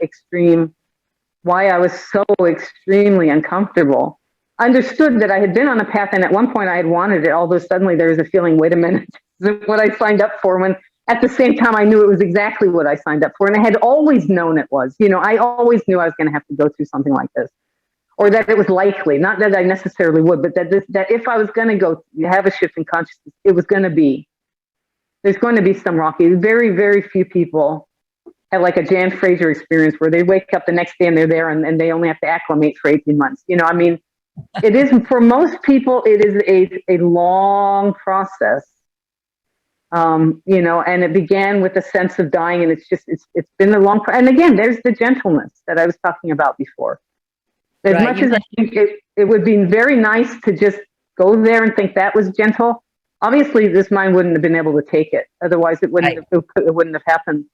I was so extremely uncomfortable. Understood that I had been on a path, and at one point I had wanted it, although suddenly there was a feeling, wait a minute, this is what I signed up for, when at the same time I knew it was exactly what I signed up for. And I had always known it was, I always knew I was going to have to go through something like this, or that it was likely, not that I necessarily would, but that if I was going to go have a shift in consciousness, it was going to be, there's going to be some rocky. Very, very few people have like a Jan Fraser experience where they wake up the next day and they're there and they only have to acclimate for 18 months. It is, for most people, it is a long process And it began with a sense of dying, and it's been a long. And again, there's the gentleness that I was talking about before. As Right. much as I think it would be very nice to just go there and think that was gentle, obviously this mind wouldn't have been able to take it. Otherwise, it wouldn't have happened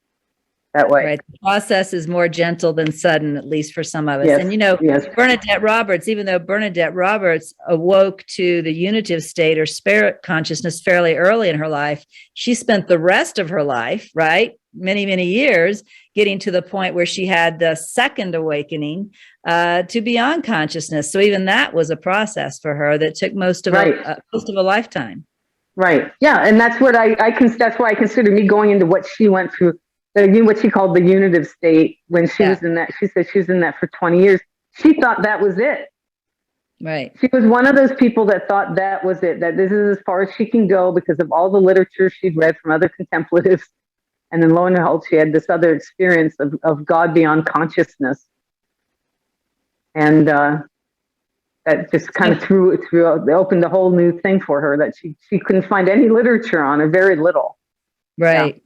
that way. Right. The process is more gentle than sudden, at least for some of us. Yes, And, yes. Bernadette Roberts, even though Bernadette Roberts awoke to the unitive state or spirit consciousness fairly early in her life, she spent the rest of her life, right? Many, many years getting to the point where she had the second awakening to beyond consciousness. So even that was a process for her that took most of a lifetime. Right. Yeah. And that's what that's why I consider me going into what she went through, what she called the unitive state when she was in that. She said she was in that for 20 years. She thought that was it. Right. She was one of those people that thought that was it, that this is as far as she can go because of all the literature she'd read from other contemplatives. And then lo and behold, she had this other experience of God beyond consciousness. And that just kind of opened a whole new thing for her that she couldn't find any literature on, or very little. Right.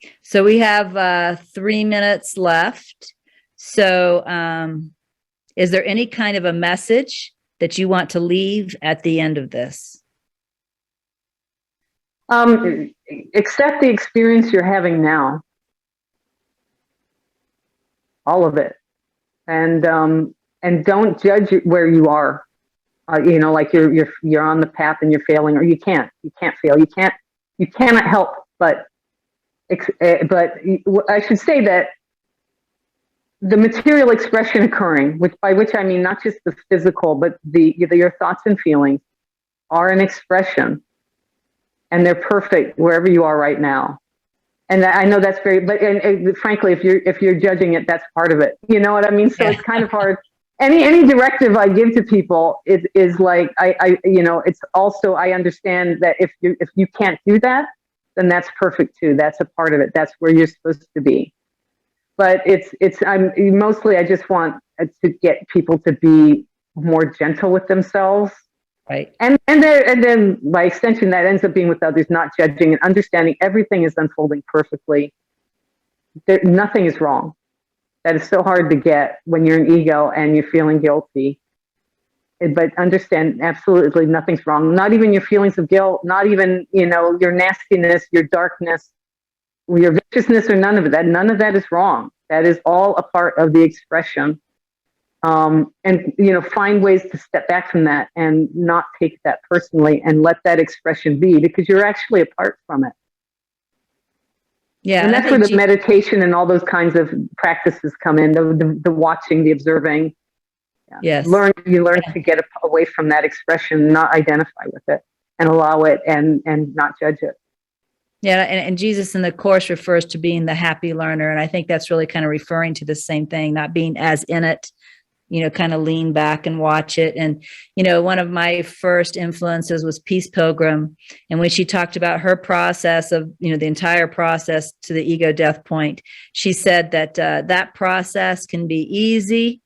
Yeah. So we have 3 minutes left. So is there any kind of a message that you want to leave at the end of this? Accept the experience you're having now. All of it. And don't judge where you are. Like you're on the path and you're failing, or you can't fail. You cannot help but I should say that the material expression occurring, by which I mean not just the physical, but your thoughts and feelings, are an expression, and they're perfect wherever you are right now. And I know that's and frankly, if you're judging it, that's part of it. You know what I mean? So it's kind of hard. Any directive I give to people is like it's also, I understand that if you can't do that, then that's perfect too. That's a part of it. That's where you're supposed to be. But I just want to get people to be more gentle with themselves. Right. And then by extension, that ends up being with others, not judging and understanding everything is unfolding perfectly. Nothing is wrong. That is so hard to get when you're an ego and you're feeling guilty. But understand absolutely nothing's wrong. Not even your feelings of guilt, not even, your nastiness, your darkness, your viciousness, or none of that. None of that is wrong. That is all a part of the expression. And find ways to step back from that and not take that personally and let that expression be, because you're actually apart from it. Yeah. And that's where the meditation and all those kinds of practices come in, the watching, the observing. Yeah. Yes. You learn to get away from that expression, not identify with it, and allow it and not judge it. Yeah. And Jesus in the Course refers to being the happy learner. And I think that's really kind of referring to the same thing, not being as in it, kind of lean back and watch it. And, one of my first influences was Peace Pilgrim. And when she talked about her process of, the entire process to the ego death point, she said that that process can be easy,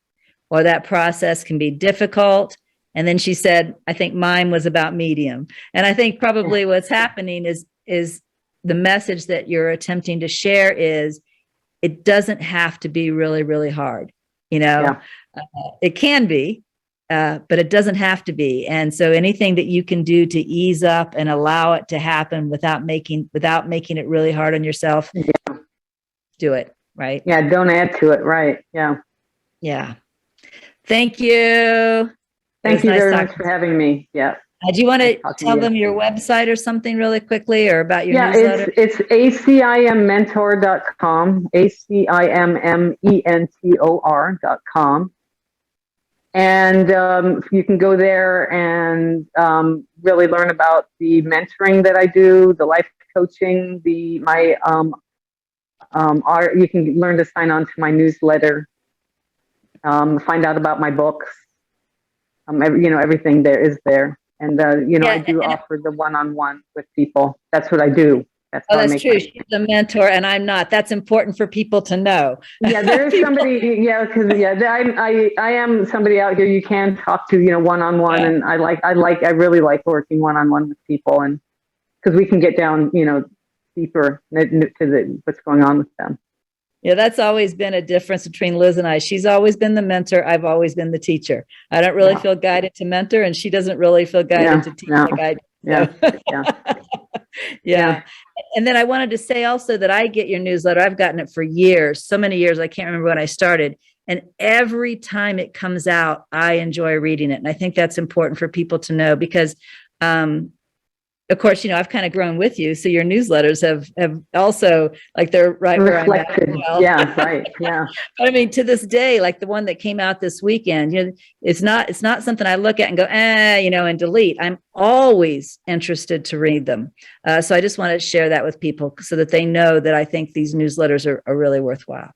or that process can be difficult. And then she said, I think mine was about medium. And I think probably what's happening is the message that you're attempting to share is it doesn't have to be really, really hard. It can be, but it doesn't have to be. And so anything that you can do to ease up and allow it to happen without making it really hard on yourself, do it. Right. Yeah. Don't add to it. Right. Yeah. Yeah. Thank you. Thank you very much for having me. Yeah. Do you want to tell them your website or something really quickly, or about your newsletter? It's acimmentor.com, acimmentor.com. And you can go there and really learn about the mentoring that I do, the life coaching, you can learn to sign on to my newsletter, find out about my books. Everything there is there. And, I do offer the one-on-one with people. That's what I do. That's true. She's a mentor and I'm not. That's important for people to know. Yeah, there is somebody, I am somebody out here you can talk to, one-on-one. Yeah. And I really like working one-on-one with people. And because we can get down, deeper to what's going on with them. Yeah, that's always been a difference between Liz and I. She's always been the mentor. I've always been the teacher. I don't really feel guided to mentor, and she doesn't really feel guided to teach like I do. Yeah. And then I wanted to say also that I get your newsletter. I've gotten it for years, so many years. I can't remember when I started. And every time it comes out, I enjoy reading it. And I think that's important for people to know because, of course, I've kind of grown with you. So your newsletters have also, like, they're right where I'm at as well. Yeah, right. Yeah. But I mean, to this day, like the one that came out this weekend, it's not something I look at and go, and delete. I'm always interested to read them. So I just wanted to share that with people so that they know that I think these newsletters are really worthwhile.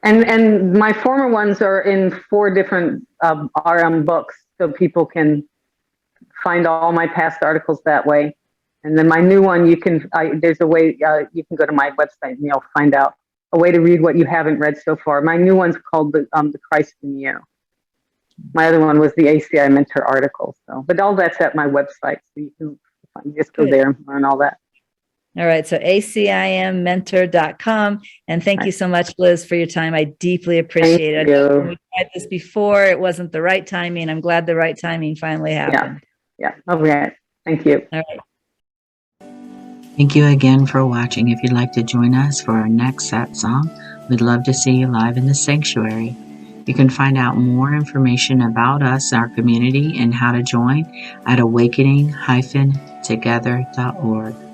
And my former ones are in 4 different RM books, so people can find all my past articles that way. And then my new one, there's a way you can go to my website and you'll find out a way to read what you haven't read so far. My new one's called the Christ in You. My other one was the ACI Mentor article. But all that's at my website, so you can just go there and learn all that. All right. So acimmentor.com. And thank you so much, Liz, for your time. I deeply appreciate it. When we tried this before, it wasn't the right timing. I'm glad the right timing finally happened. Yeah. Okay. Thank you. All right. Thank you again for watching. If you'd like to join us for our next Sat Song, we'd love to see you live in the sanctuary. You can find out more information about us, our community, and how to join at awakening-together.org.